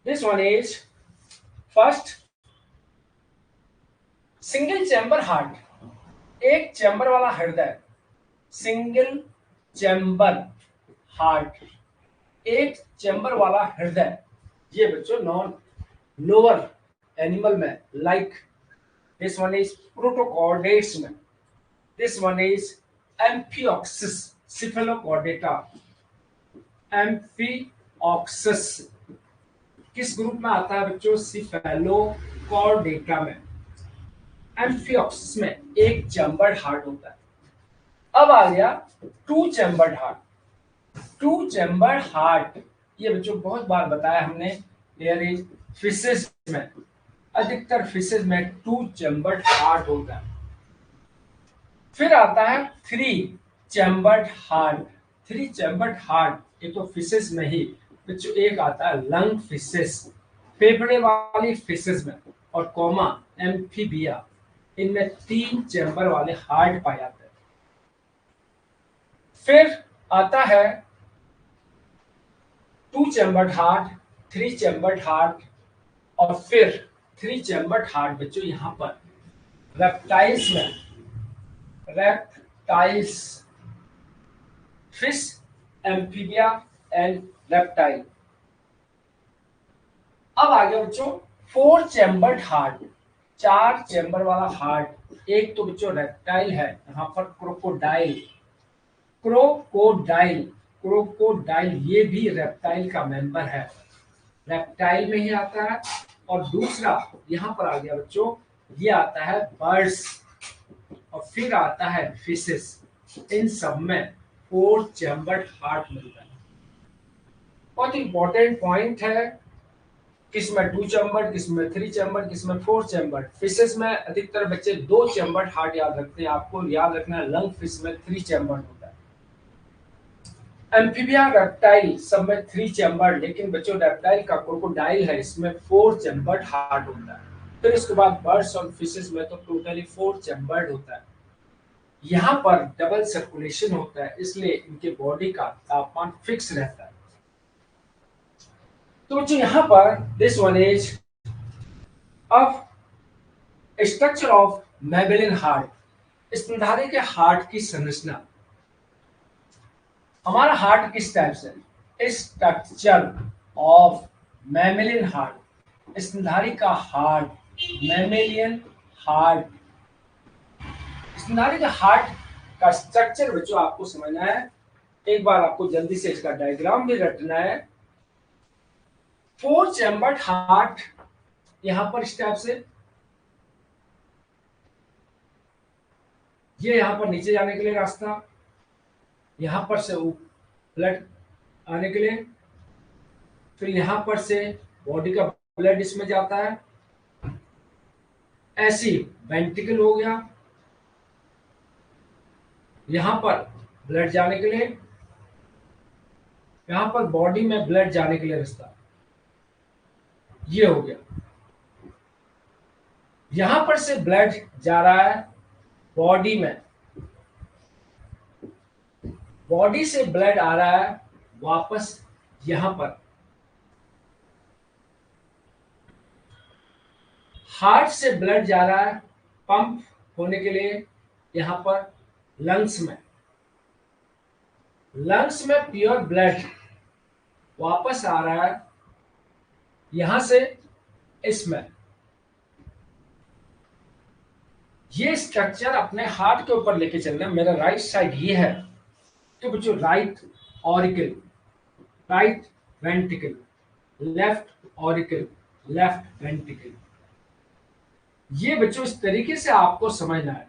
This one is first single chamber heart, एक चैम्बर वाला हृदय, सिंगल चैम्बर हार्ट, एक चैम्बर वाला हृदय। ये बच्चों नॉन लोअर एनिमल में like, this one is protochordates में, this one is amphioxus cephalochordata, amphioxus किस ग्रुप में आता है बच्चों? सिफेलोकॉर्डेटा में। एम्फिऑक्सिस में एक चैम्बर्ड हार्ट होता है। अब आ गया two chambered heart. Two chambered heart ये बच्चों बहुत बार बताया हमने, देयर इज फिशेस में, अधिकतर फिशेस में टू चैम्बर्ड हार्ट होता है। फिर आता है three chambered heart. Three chambered heart एक तो फिशेस में ही बच्चों, एक आता है लंग फिशेस, फेफड़े वाली फिशेस में, और कॉमा एम्फीबिया, इनमें तीन चैम्बर वाले हार्ट पाए जाते हैं। फिर आता है two chambered heart, three chambered heart, और फिर थ्री चैम्बर्ड हार्ट बच्चों यहाँ पर रेप्टाइल्स में, reptiles, fish, amphibia and reptile. अब आ गया बच्चों फोर चैम्बर्ड हार्ट, चार चैम्बर वाला हार्ट। एक तो बच्चों रेप्टाइल है, यहाँ पर क्रोकोडाइल, क्रोकोडाइल, क्रोकोडाइल ये भी रेप्टाइल का मेंबर है, रेप्टाइल में ही आता है। और दूसरा यहाँ पर आ गया बच्चों, ये आता है बर्ड्स, और फिर आता है फिशेस। इन सब में फोर चैम्बर्ड हार्ट मिलता है। बहुत इंपॉर्टेंट पॉइंट है, किसमें टू चैम्बर्ड, किसमें थ्री चैम्बर्ड, किसमें फोर चैम्बर्ड। फिशेस में अधिकतर बच्चे दो चैम्बर्ड हार्ट याद रखते हैं, आपको याद रखना है लंग फिश में थ्री चैम्बर्ड होता है। एम्फीबिया, रेप्टाइल सब में थ्री चैम्बर्ड, लेकिन बच्चों रेप्टाइल का क्रोकोडाइल है, इसमें फोर चैम्बर्ड हार्ट होता है। फिर इसके बाद बर्ड्स और फिशेस में तो टोटली फोर चैम्बर्ड होता है। यहाँ पर डबल सर्कुलेशन होता है, इसलिए इनके बॉडी का तापमान फिक्स रहता है। तो जो यहाँ पर this one is of structure of mammalian heart, स्तनधारी के हार्ट की संरचना। हमारा हार्ट किस टाइप से? स्ट्रक्चर ऑफ मैमेलिन हार्ट, स्तनधारी का हार्ट, मैमेलियन हार्ट। स्तनधारी का हार्ट का स्ट्रक्चर बच्चों आपको समझना है। एक बार आपको जल्दी से इसका डायग्राम भी रटना है। 4 चैम्बर्ड हार्ट यहां पर इस टाइप से, ये यहां पर नीचे जाने के लिए रास्ता, यहां पर से ब्लड आने के लिए, फिर यहां पर से बॉडी का ब्लड इसमें जाता है, ऐसी वेंट्रिकल हो गया, यहां पर ब्लड जाने के लिए, यहां पर बॉडी में ब्लड जाने के लिए रास्ता, ये हो गया। यहां पर से ब्लड जा रहा है बॉडी में, बॉडी से ब्लड आ रहा है वापस यहां पर, हार्ट से ब्लड जा रहा है पंप होने के लिए यहां पर लंग्स में, लंग्स में प्योर ब्लड वापस आ रहा है यहां से इसमें। ये स्ट्रक्चर अपने हार्ट के ऊपर लेके चलना। मेरा राइट साइड ये है, तो बच्चों right auricle, right ventricle, left auricle, left ventricle. ये बच्चों इस तरीके से आपको समझना है।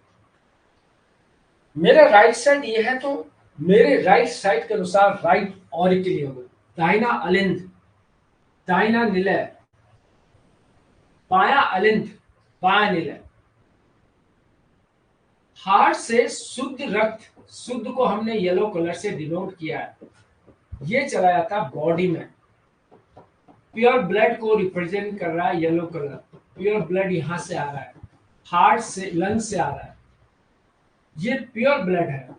मेरा राइट साइड ये है, तो मेरे राइट साइड के अनुसार राइट ऑरिकल ये होगा, दाहिना अलिंद, दाहिना निलय, बाया अलिंद, बाया निलय। हार्ट से शुद्ध रक्त, शुद्ध को हमने येलो कलर से डिनोट किया है, ये चला जाता है बॉडी में। प्योर ब्लड को रिप्रेजेंट कर रहा है येलो कलर, प्योर ब्लड यहां से आ रहा है, हार्ट से लंग से आ रहा है, ये प्योर ब्लड है।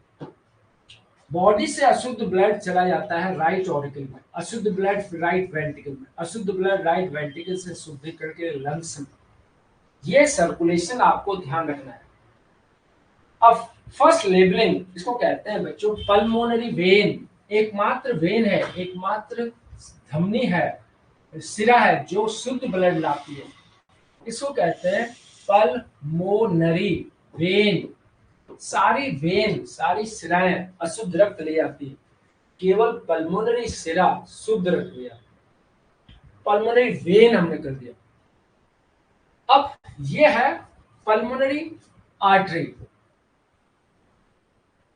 बॉडी से अशुद्ध ब्लड चला जाता है राइट ऑरिकल में, अशुद्ध ब्लड राइट वेंट्रिकल में, अशुद्ध ब्लड राइट वेंट्रिकल से शुद्धिकरण के लंग्स में। ये सर्कुलेशन आपको ध्यान रखना है। अब फर्स्ट लेबलिंग इसको कहते हैं बच्चों पल्मोनरी वेन। एकमात्र वेन है, एकमात्र धमनी है, सिरा है जो शुद्ध ब्लड लाती है, इसको कहते हैं पल्मोनरी वेन। सारी वेन, सारी सिराएं अशुद्ध रक्त ले जाती है, केवल पल्मोनरी सिरा शुद्ध रक्त ले जाती है। पल्मोनरी वेन हमने कर दिया। अब ये है pulmonary artery,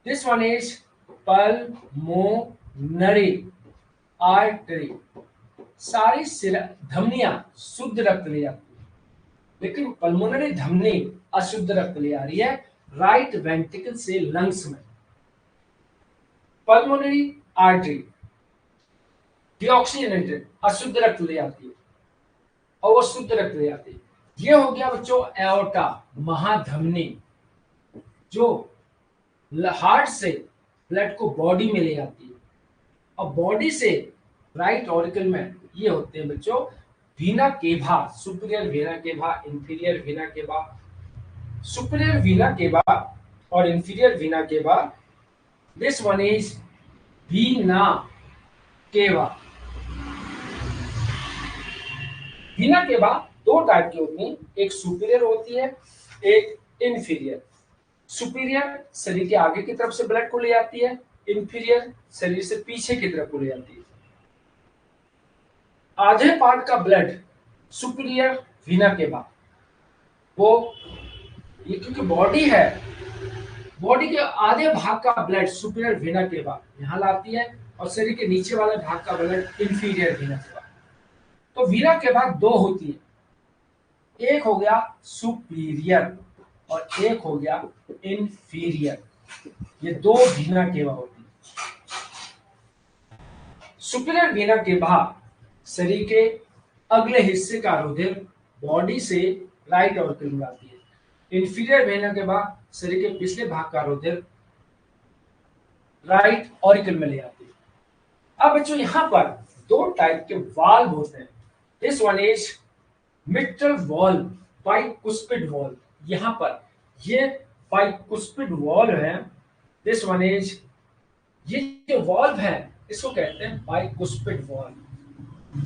this one is pulmonary artery. सारी सिरा धमनियां शुद्ध रक्त ले जाती है, लेकिन पल्मोनरी धमनी अशुद्ध रक्त ले आ रही है राइट वेंट्रिकल से लंग्स में। पल्मोनरी आर्टरी डीऑक्सीजनेटेड अशुद्ध रक्त ले आती है और वो शुद्ध रक्त ले आती है। ये हो गया बच्चों एओर्टा, महाधमनी, जो हार्ट से ब्लड को बॉडी में ले आती है, और बॉडी से राइट ऑरिकल में ये होते हैं बच्चों वीना केवा, सुपीरियर वीना केवा, इंफीरियर वीना केवा। सुपीरियर वीना केवा और इंफीरियर वीना केवा, दिस वन इज वीना केवा। वीना केवा दो टाइप की होती है, एक सुपीरियर होती है, एक इंफीरियर। सुपीरियर शरीर के आगे की तरफ से ब्लड को ले आती है, इंफीरियर शरीर से पीछे की तरफ को ले आती है। आधे पार्ट का ब्लड सुपीरियर वीना केवा, वो ये क्योंकि बॉडी है, बॉडी के आधे भाग का ब्लड सुपीरियर वीना केवा यहां लाती है, और शरीर के नीचे वाले भाग का ब्लड इंफीरियर वीना केवा। तो वीना केवा दो होती है, एक हो गया सुपीरियर और एक हो गया इंफीरियर। ये दो वीना केवा होती है। सुपीरियर वीना केवा शरीर के अगले हिस्से का रुधिर बॉडी से राइट ऑरिकल में आती है। इंफीरियर वीना केवा शरीर के पिछले भाग का रुधिर राइट ऑरिकल में ले आती है। अब बच्चों यहां पर दो टाइप के वाल्व होते हैं, this one is mitral valve, bicuspid valve. यहां पर ये बाइकुस्पिड वॉल्व है, दिस वन इज, ये जो वॉल्व है इसको कहते हैं bicuspid valve,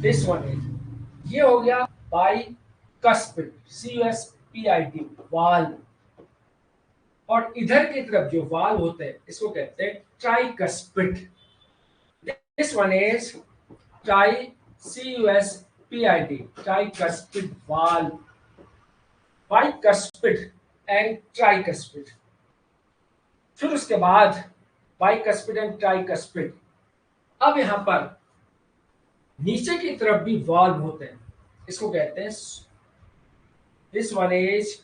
this one is. ये हो गया बाइकस्पिड, CUSPID वाल्व, और इधर की तरफ जो वाल्व होते हैं इसको कहते हैं tricuspid. This one is try CUSPID, tricuspid valve, bicuspid and tricuspid। फिर उसके बाद bicuspid and tricuspid। अब यहां पर नीचे की तरफ भी वाल्व होते हैं, इसको कहते हैं, this one is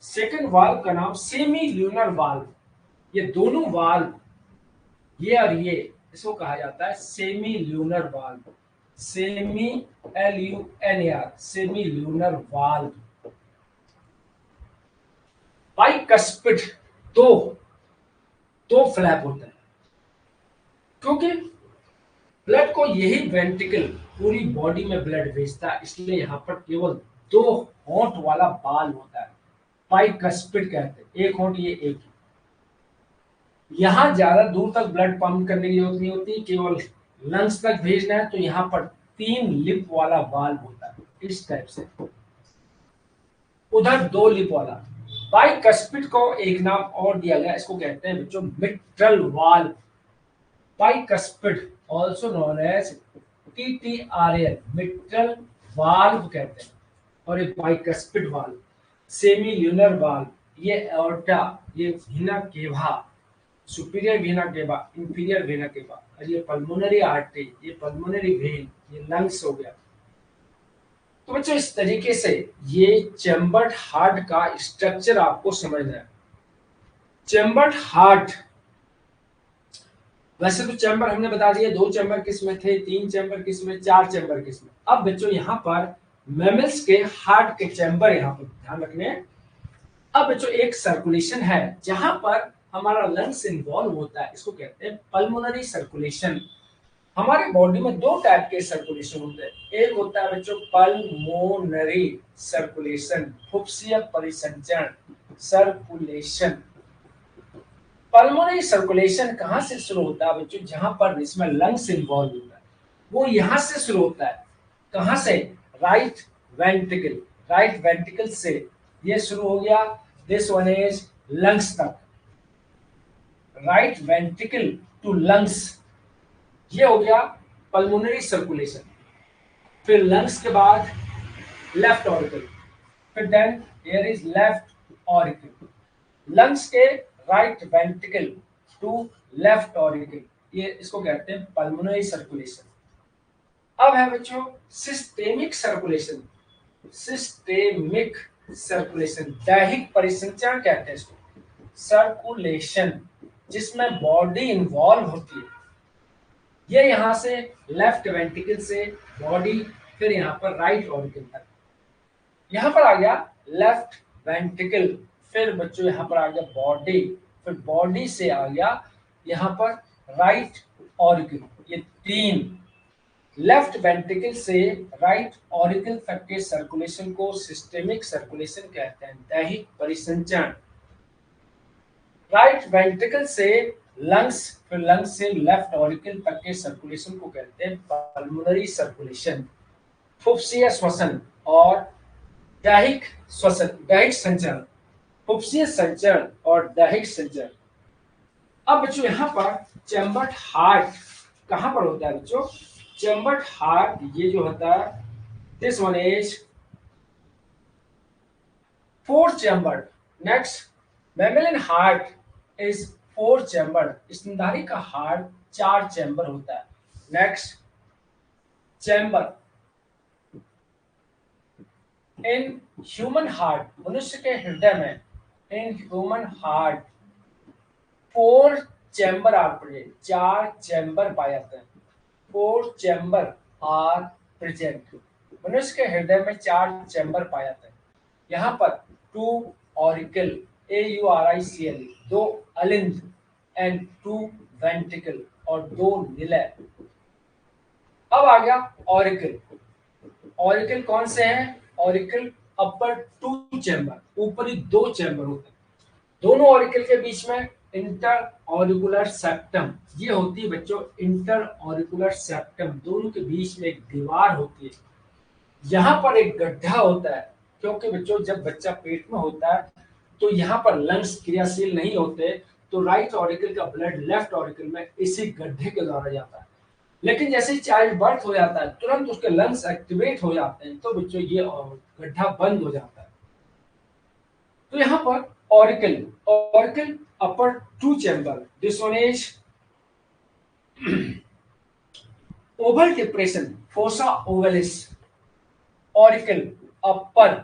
second valve का नाम सेमी ल्यूनर वाल्व। ये दोनों वाल्व, ये और ये, इसको कहा जाता है semi lunar valve, semi LUNAR, semi lunar valve. Bicuspid दो दो फ्लैप होते हैं, क्योंकि ब्लड को यही वेंट्रिकल पूरी बॉडी में ब्लड भेजता है, इसलिए यहाँ पर केवल दो होंठ वाला बाल होता है, बाइकस्पिड कहते हैं। एक होंठ ये, एक यहाँ ज्यादा दूर तक ब्लड पंप करने की जरूरत नहीं होती, केवल लंग्स तक भेजना है तो यहाँ पर 3 लिप वाला वाल्व होता है, इस टाइप से। उधर 2 लिप वाला। बाइकस्पिड को एक नाम और दिया गया, इसको कहते हैं बच्चों mitral valve. Bicuspid also known as TTRL, mitral valve कहते हैं। और ये bicuspid valve, semilunar valve, ये एओर्टा, ये वीना केवा, सुपीरियर वीना केवा, इंफीरियर वीना केवा, और ये पल्मोनरी आर्टरी, ये पल्मोनरी वेन, ये लंग्स हो गया। तो बच्चों इस तरीके से ये चैम्बर्ड हार्ट का स्ट्रक्चर आपको समझना है। चैम्बर्ड हार्ट, वैसे तो चैम्बर हमने बता दिया, 2 चैम्बर किसमें थे, 3 चैम्बर किसमें, 4 चैम्बर किसमें। अब बच्चों यहाँ पर मैमल्स के हार्ट के चैम्बर यहाँ पर ध्यान रखने हैं। अब बच्चों एक सर्कुलेशन है जहां पर हमारा लंग्स इन्वॉल्व होता है, इसको कहते हैं पल्मोनरी सर्कुलेशन। हमारे बॉडी में 2 टाइप के सर्कुलेशन होते हैं। एक होता है बच्चों पल्मोनरी सर्कुलेशन, फुफ्फुसीय परिसंचरण सर्कुलेशन। पल्मोनरी सर्कुलेशन कहां से शुरू होता है बच्चों, जहां पर इसमें लंग्स इन्वॉल्व होता है, वो यहां से शुरू होता है। कहां से? राइट वेंट्रिकल, राइट वेंट्रिकल से ये शुरू हो गया, दिस वन इज लंग्स तक, राइट वेंट्रिकल टू लंग्स, ये हो गया पल्मोनरी सर्कुलेशन। फिर लंग्स के बाद लेफ्ट ऑरिकल, फिर then here is left auricle, lungs के right ventricle to left auricle, ये इसको कहते हैं पल्मोनरी सर्कुलेशन। अब है बच्चों सिस्टेमिक सर्कुलेशन, सिस्टेमिक सर्कुलेशन, दैहिक परिसंचरण कहते हैं इसको, सर्कुलेशन जिसमें बॉडी इन्वॉल्व होती है। ये यहां से लेफ्ट वेंट्रिकल से बॉडी, फिर यहां पर राइट ऑरिकल तक, यहां पर आ गया लेफ्ट वेंट्रिकल, फिर बच्चों यहां पर आ गया बॉडी, फिर बॉडी से आ गया यहां पर राइट ऑरिकल। ये 3 लेफ्ट वेंट्रिकल से राइट ऑरिकल तक के सर्कुलेशन को सिस्टेमिक सर्कुलेशन कहते हैं, दैहिक परिसंचरण। राइट वेंट्रिकल से लंग्स, फिर लंग्स से लेफ्ट ऑरिकल तक के सर्कुलेशन को कहते हैं पल्मोनरी सर्कुलेशन। फुफ्फुसीय श्वसन और दैहिक श्वसन, दैहिक संचरण, फुफ्फुसीय संचरण और दैहिक संचरण। अब बच्चों यहाँ पर चैम्बर्ड हार्ट कहां पर होता है बच्चों? चैम्बर्ड हार्ट ये जो होता है, this one is 4 chambered. Next, mammalian heart is 4 chambered, स्तनधारी का हार्ट 4 चैम्बर होता है। Next, chamber in human heart, मनुष्य के हृदय में, in human heart 4 chamber are present, 4 chamber पाए जाते हैं, 4 चैम्बर आर प्रेजेंट। मनुष्य के हृदय में 4 चैम्बर पाए जाते हैं। यहाँ पर 2 ऑरिकल, AURICL, 2 अलिंद एंड 2 वेंट्रिकल और 2 निलय। अब आ गया ऑरिकल। ऑरिकल कौन से हैं? ऑरिकल अपर 2 चैम्बर, ऊपरी 2 चैम्बर होते हैं। दोनों ऑरिकल के बीच में इंटर ऑरिकुलर सेप्टम, ये होती है बच्चों इंटर ऑरिकुलर सेप्टम, दोनों के बीच में एक दीवार होती है, यहाँ पर एक गड्ढा होता है, क्योंकि बच्चों जब बच्चा पेट में होता है तो यहाँ पर लंग्स क्रियाशील नहीं होते, तो राइट ऑरिकल का ब्लड लेफ्ट ऑरिकल में इसी गड्ढे के द्वारा जाता है। लेकिन जैसे ही चाइल्ड बर्थ हो जाता है तुरंत उसके लंग्स एक्टिवेट हो जाते हैं, तो बच्चों ये गड्ढा बंद हो जाता है। तो यहाँ पर auricle auricle upper two chamber, this one is oval depression, fossa ovalis, auricle upper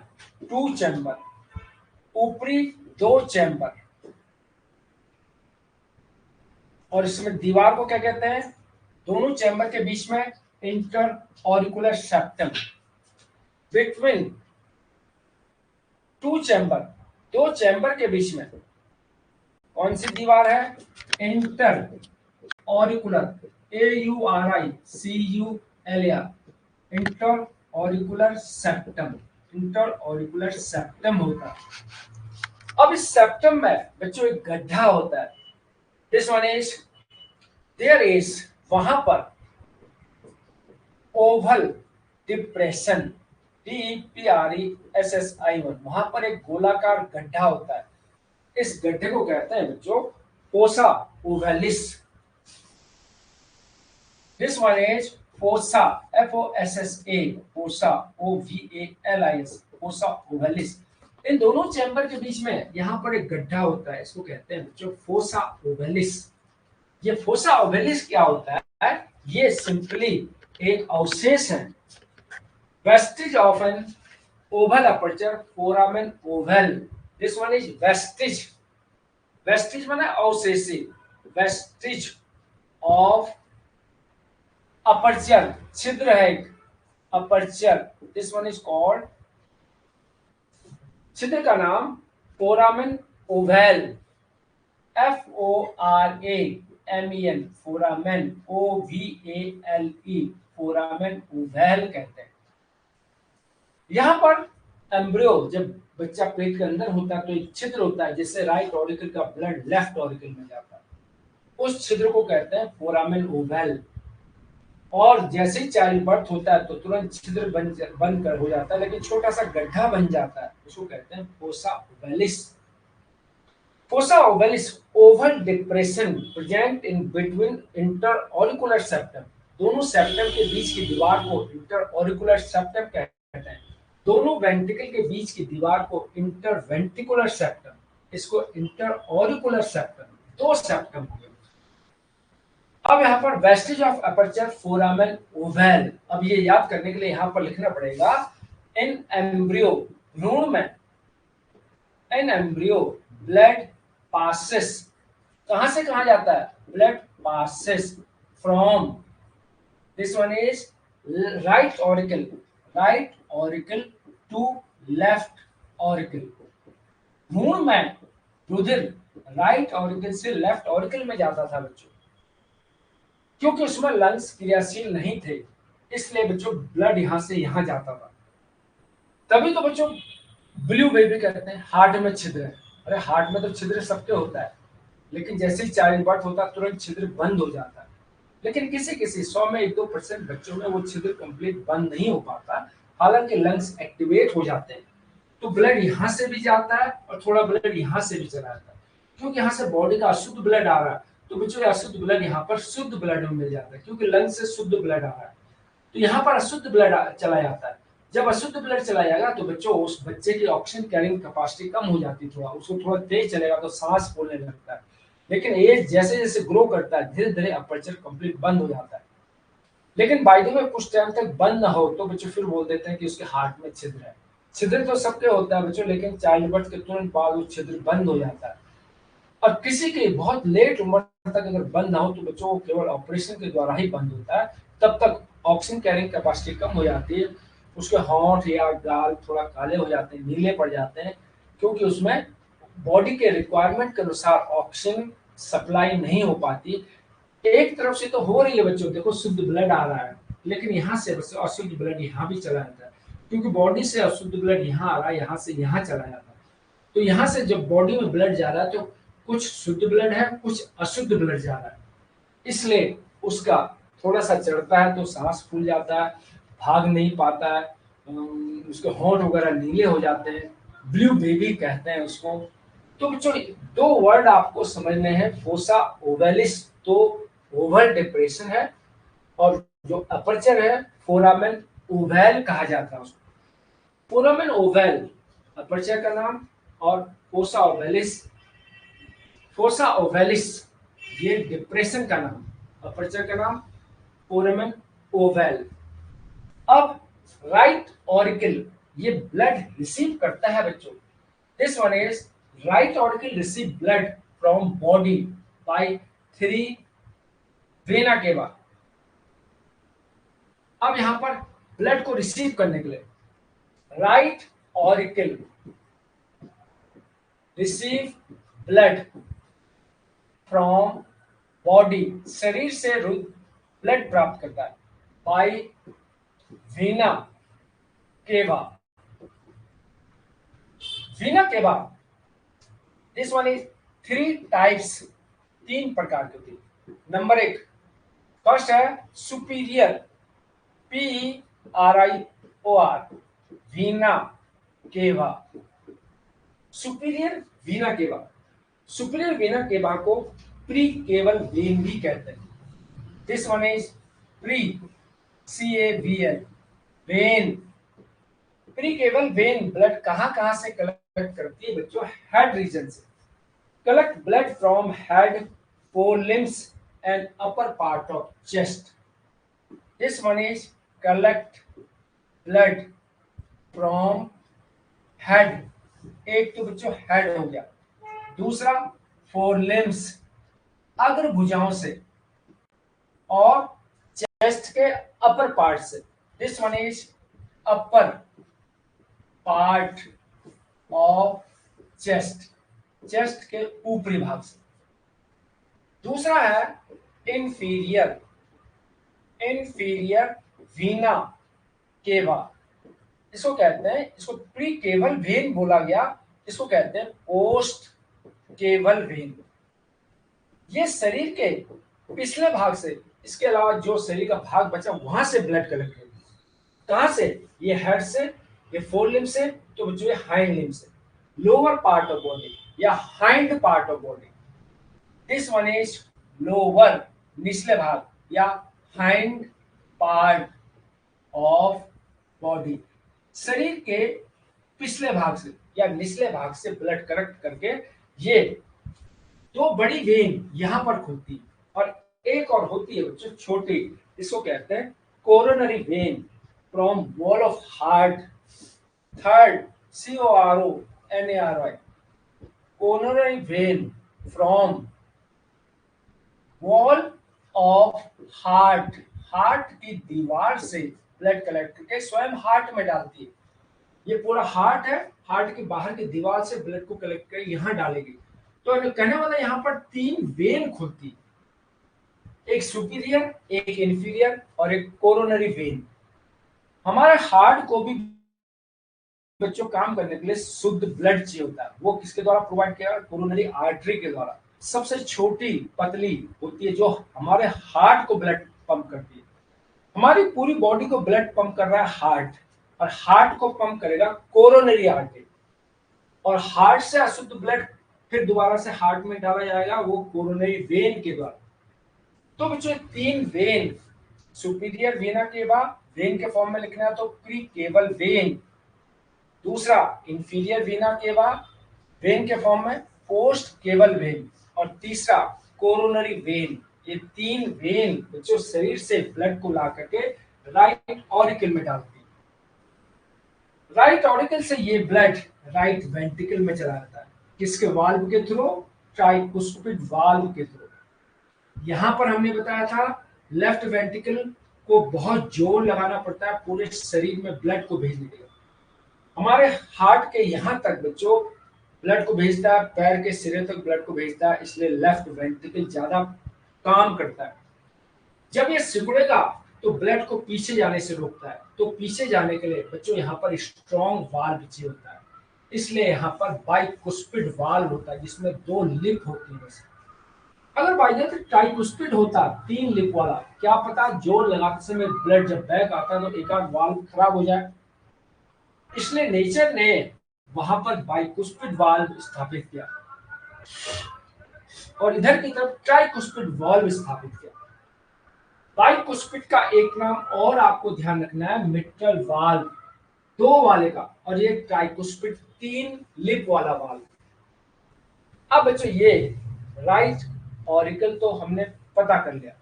two chamber, ऊपरी दो चैम्बर, और इसमें दीवार को क्या कहते हैं, दोनों चैम्बर के बीच में inter auricular septum, between two chamber, दो चैम्बर के बीच में कौन सी दीवार है, inter auricular, AURICULAR, inter auricular septum, inter auricular septum होता है। अब इस सेप्टम में बच्चों एक गड्ढा होता है, this one is, there is, वहां पर ओवल डिप्रेशन, DEPRESSION, वहां पर एक गोलाकार गड्ढा होता है। इस गड्ढे को कहते हैं बच्चों fossa ovalis, this one is fossa, FOSSA, fossa OVALIS, fossa ovalis. इन दोनों चैम्बर के बीच में यहाँ पर एक गड्ढा होता है, इसको कहते हैं बच्चों फोसा ओवलिस। ये फोसा ओवलिस क्या होता है, ये सिंपली एक अवशेष है, vestige of an oval aperture foramen ovale, this one is vestige, vestige माने अवशेषी, वेस्टिज ऑफ अपर्चर, छिद्र है एक, aperture, this one is called, छिद्र का नाम foramen ovale, FORAMEN, foramen, OVALE, foramen ovale कहते हैं। यहाँ पर एम्ब्रियो जब बच्चा पेट के अंदर होता है तो एक छिद्र होता है जिससे राइट ऑरिकल का ब्लड लेफ्ट ऑरिकल में जाता है, उस छिद्र को कहते हैं फोरामेन ओवल। और जैसे ही चाइल्ड बर्थ होता है तो तुरंत छिद्र बन कर हो जाता है, लेकिन छोटा सा गड्ढा बन जाता है, उसको कहते हैं fossa ovalis. Fossa ovalis oval depression present in between inter auricular septum, दोनों सेप्टम के बीच की दीवार को इंटर ऑरिकुलर सेप्टम कहते हैं, दोनों वेंट्रिकल के बीच की दीवार को इंटर वेंट्रिकुलर सेप्टम, इसको इंटर ऑरिकुलर सेप्टम, दो सेप्टम हो गए। अब यहाँ पर Vestige of aperture foramen Oval, अब ये याद करने के लिए यहाँ पर लिखना पड़ेगा, इन एम्ब्रियो, भ्रूण में, इन एम्ब्रियो ब्लड पासेस, कहां से कहां जाता है, blood passes from, this one is right auricle, right auricle to left auricle, भ्रूण में रुधिर राइट ऑरिकल से लेफ्ट ऑरिकल में जाता था बच्चों, क्योंकि उसमें लंग्स क्रियाशील नहीं थे, इसलिए बच्चों ब्लड यहां से यहां जाता था। तभी तो बच्चों ब्लू बेबी कहते हैं, हार्ट में छिद्र है, अरे हार्ट में तो छिद्र सबके होता है, लेकिन जैसे ही चाइल्ड बर्थ होता है तुरंत छिद्र बंद हो जाता है, लेकिन किसी किसी 100 में 1-2% बच्चों में वो छिद्र कंप्लीट बंद नहीं हो पाता, हालांकि लंग्स एक्टिवेट हो जाते हैं, तो ब्लड यहाँ से भी जाता है और थोड़ा ब्लड यहाँ से भी चला जाता है, क्योंकि यहाँ से बॉडी का अशुद्ध ब्लड आ रहा है, तो बच्चों अशुद्ध ब्लड यहाँ पर शुद्ध ब्लड में मिल जाता है, क्योंकि लंग से शुद्ध ब्लड आ रहा है, तो यहाँ पर अशुद्ध ब्लड चला जाता है। जब अशुद्ध ब्लड चला जाएगा तो बच्चों उस बच्चे की ऑक्सीजन कैरिंग कैपेसिटी कम हो जाती है, थोड़ा उसको थोड़ा तेज चलेगा तो सांस फूलने लगता है, लेकिन एज जैसे जैसे ग्रो करता है धीरे धीरे अपर्चर कंप्लीट बंद हो जाता है। लेकिन बाय द वे कुछ टाइम तक बंद ना हो तो बच्चों फिर बोल देते हैं कि उसके हार्ट में छिद्र है। छिद्र तो सबके होता है बच्चों, लेकिन चाइल्ड बर्थ के तुरंत बाद वो छिद्र बंद हो जाता है, और किसी की बहुत लेट उम्र तक अगर बंद ना हो तो बच्चों को केवल ऑपरेशन के द्वारा ही बंद होता है, तब तक ऑक्सीजन कैरिंग कैपेसिटी कम हो जाती है, उसके होंठ या गाल थोड़ा काले हो जाते हैं, नीले पड़ जाते हैं, क्योंकि उसमें बॉडी के रिक्वायरमेंट के अनुसार ऑक्सीजन सप्लाई नहीं हो पाती। एक तरफ से तो हो रही है बच्चों, देखो शुद्ध ब्लड आ रहा है, लेकिन यहाँ से बच्चों अशुद्ध ब्लड यहाँ भी चला जाता है, क्योंकि बॉडी से अशुद्ध ब्लड यहाँ आ रहा है, यहाँ से यहाँ चला जाता है, तो यहाँ से जब बॉडी में ब्लड जा रहा है तो कुछ शुद्ध ब्लड है कुछ अशुद्ध ब्लड जा रहा है, इसलिए उसका थोड़ा सा चढ़ता है तो सांस फूल जाता है, भाग नहीं पाता है, उसके होंठ वगैरह नीले हो जाते हैं, ब्लू बेबी कहते हैं उसको। तो बच्चों दो वर्ड आपको समझने हैं, फोसा ओवेलिस तो ओवल डिप्रेशन है, और जो अपर्चर है फोरामेन ओवैल कहा जाता है उसको। फोरामेन ओवैल अपर्चर का नाम, और फोसा ओवेलिस, फोसा ओवेलिस ये डिप्रेशन का नाम, अपर्चर का नाम फोरामेन ओवैल। अब राइट ऑरिकल ये ब्लड रिसीव करता है बच्चों। This one is right auricle receive blood from body by three vena cava. अब यहां पर ब्लड को रिसीव करने के लिए right auricle receive blood from body, शरीर से ब्लड प्राप्त करता है बाय वीना केवा। वीना केवा this one is three types, तीन प्रकार की होती है। नंबर एक, फर्स्ट है सुपीरियर, PERIOR वीना केवा, सुपीरियर वीना केवा। सुपीरियर वीना केवा को प्री केवल वेन भी कहते हैं। This one is pre CAVL when. Pre केवल वेन ब्लड कहां कहां से कलेक्ट करती है बच्चों? हेड रीजन से। collect blood from head, forelimbs and upper part of chest. This one is collect blood from head, एक तो बच्चों हेड हो गया, दूसरा फोरलिम्स अग्र भुजाओं से, और चेस्ट के अपर पार्ट से। This one is upper part of chest, chest के ऊपरी भाग से। दूसरा है इंफीरियर, इंफीरियर वीना केवा, इसको कहते हैं, इसको प्री केवल वेन बोला गया, इसको कहते हैं पोस्ट केवल वेन। ये शरीर के पिछले भाग से, इसके अलावा जो शरीर का भाग बचा वहां से ब्लड कलेक्ट होती है। कहां से? ये हेड से, ये फोर लिम्ब से, तो बच्चों ये हाइंड लिम्ब से, लोअर पार्ट ऑफ बॉडी या hind part of body. This one is lower, निचले भाग या हाइंड पार्ट ऑफ बॉडी। शरीर के पिछले भाग से या निचले भाग से ब्लड कलेक्ट करके ये दो बड़ी वेन यहां पर खुलती, और एक और होती है बच्चों छोटी, इसको कहते हैं coronary when from wall of heart. Third CORONARY coronary when from wall of heart, heart की दीवार से ब्लड कलेक्ट करके स्वयं हार्ट में डालती है। ये पूरा हार्ट है, हार्ट के बाहर की दीवार से ब्लड को कलेक्ट कर यहां डालेगी। तो कहने वाला यहाँ पर तीन वेन खुलती, एक सुपीरियर, एक इंफीरियर और एक कोरोनरी वेन। हमारे हार्ट को भी बच्चों काम करने के लिए शुद्ध ब्लड चाहिए होता है, वो किसके द्वारा प्रोवाइड किया? कोरोनरी आर्टरी के द्वारा। सबसे छोटी पतली होती है जो हमारे हार्ट को ब्लड पंप करती है। हमारी पूरी बॉडी को ब्लड पंप कर रहा है हार्ट, और हार्ट को पंप करेगा कोरोनरी आर्टरी, और हार्ट से अशुद्ध ब्लड फिर दोबारा से हार्ट में डाला जाएगा वो कोरोनरी वेन के द्वारा। तो बच्चों तीन when, superior vena cava when के फॉर्म में लिखना है तो प्री केवल वेन, दूसरा इंफीरियर वेना केवा वेन के फॉर्म में पोस्ट केवल वेन, और तीसरा कोरोनरी वेन। ये तीन वेन बच्चों शरीर से ब्लड को ला करके राइट ऑरिकल में डालती है। राइट ऑरिकल से ये ब्लड राइट वेंट्रिकल में चला जाता है, किसके वाल्व के थ्रू? ट्राइकुस्पिड वाल्व के थ्रू। यहां पर हमने बताया था लेफ्ट वेंट्रिकल को बहुत जोर लगाना पड़ता है पूरे शरीर में ब्लड को भेजने के लिए। हमारे हार्ट के यहां तक बच्चों ब्लड को भेजता है, पैर के सिरे तक ब्लड को भेजता है, इसलिए लेफ्ट वेंट्रिकल ज्यादा काम करता है। जब ये सिकुड़ेगा तो ब्लड को पीछे जाने से रोकता है, तो पीछे जाने के लिए बच्चों यहाँ पर स्ट्रॉन्ग वाल्व चाहिए होता है, इसलिए यहाँ पर बाइकुस्पिड वाल्व होता है जिसमें दो लिप होती है। अगर बाई चांस ट्राइकुस्पिड होता तीन लिप वाला, क्या पता जोर लगाते समय ब्लड जब बैक आता है तो एक आध वाल्व खराब हो जाए, इसलिए नेचर ने वहां पर बाइकुस्पिड वाल्व स्थापित किया और इधर की तरफ ट्राइकुस्पिड वाल्व स्थापित किया। बाइकुस्पिड का एक नाम और आपको ध्यान रखना है, मिट्रल वाल्व, दो वाले का, और ये ट्राइकुस्पिड, तीन लिप वाला वाल्व। अब बच्चों ये राइट ऑरिकल तो हमने पता कर लिया।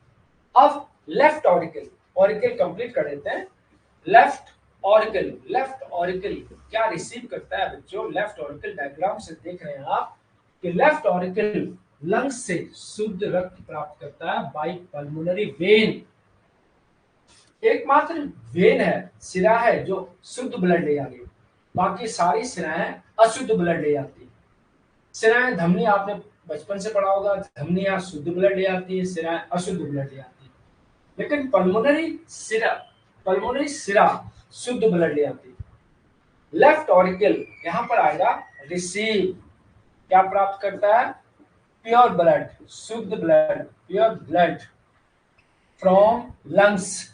अब लेफ्ट ऑरिकल, ऑरिकल कंप्लीट कर देते हैं। लेफ्ट ऑरिकल क्या रिसीव करता है बच्चों? लेफ्ट ऑरिकल डायग्राम से देख रहे हैं आप कि लेफ्ट ऑरिकल लंग्स से शुद्ध रक्त प्राप्त करता है बाई पल्मोनरी वेन। एकमात्र वेन है, सिरा है जो शुद्ध ब्लड ले जाती है, बाकी सारी सिराएं अशुद्ध ब्लड ले जाती है। सिराएं धमनी आपने बचपन से पढ़ा होगा, धमनियां शुद्ध ब्लड ले जाती है, सिराएं अशुद्ध ब्लड ले जाती है। लेकिन पल्मोनरी सिरा शुद्ध ब्लड ले जाती है। लेफ्ट ऑरिकल यहां पर आएगा रिसीव, क्या प्राप्त करता है? प्योर ब्लड, शुद्ध blood, pure blood from lungs,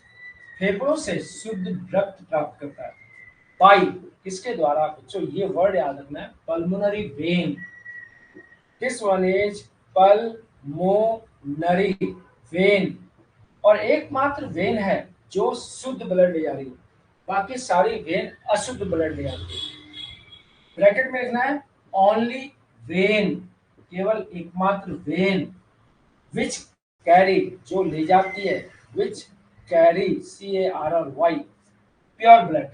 फेफड़ों से शुद्ध रक्त प्राप्त करता है। बाई, किसके द्वारा बच्चों? ये वर्ड याद रखना है, pulmonary vein. This one is pulmonary vein, और एकमात्र वेन है जो शुद्ध ब्लड ले जा रही है, बाकी सारी वेन अशुद्ध ब्लड ले जाती है। ब्रैकेट में लिखना है ओनली वेन, केवल एकमात्र वेन, विच कैरी, जो ले जाती है, which carry, CARRY, pure blood,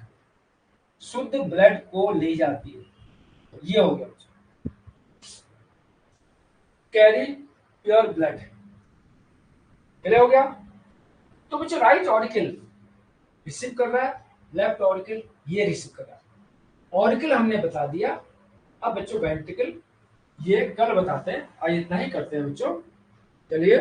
शुद्ध ब्लड को ले जाती है। ये हो गया कैरी प्योर ब्लड, क्लियर हो गया? तो बच्चों राइट ऑरिकल रिसीव कर रहा है, लेफ्ट ऑरिकल ये रिसीव कर रहा है। ऑरिकल हमने बता दिया। अब बच्चों वेंट्रिकल ये कल बताते हैं, आज इतना ही करते हैं बच्चों। चलिए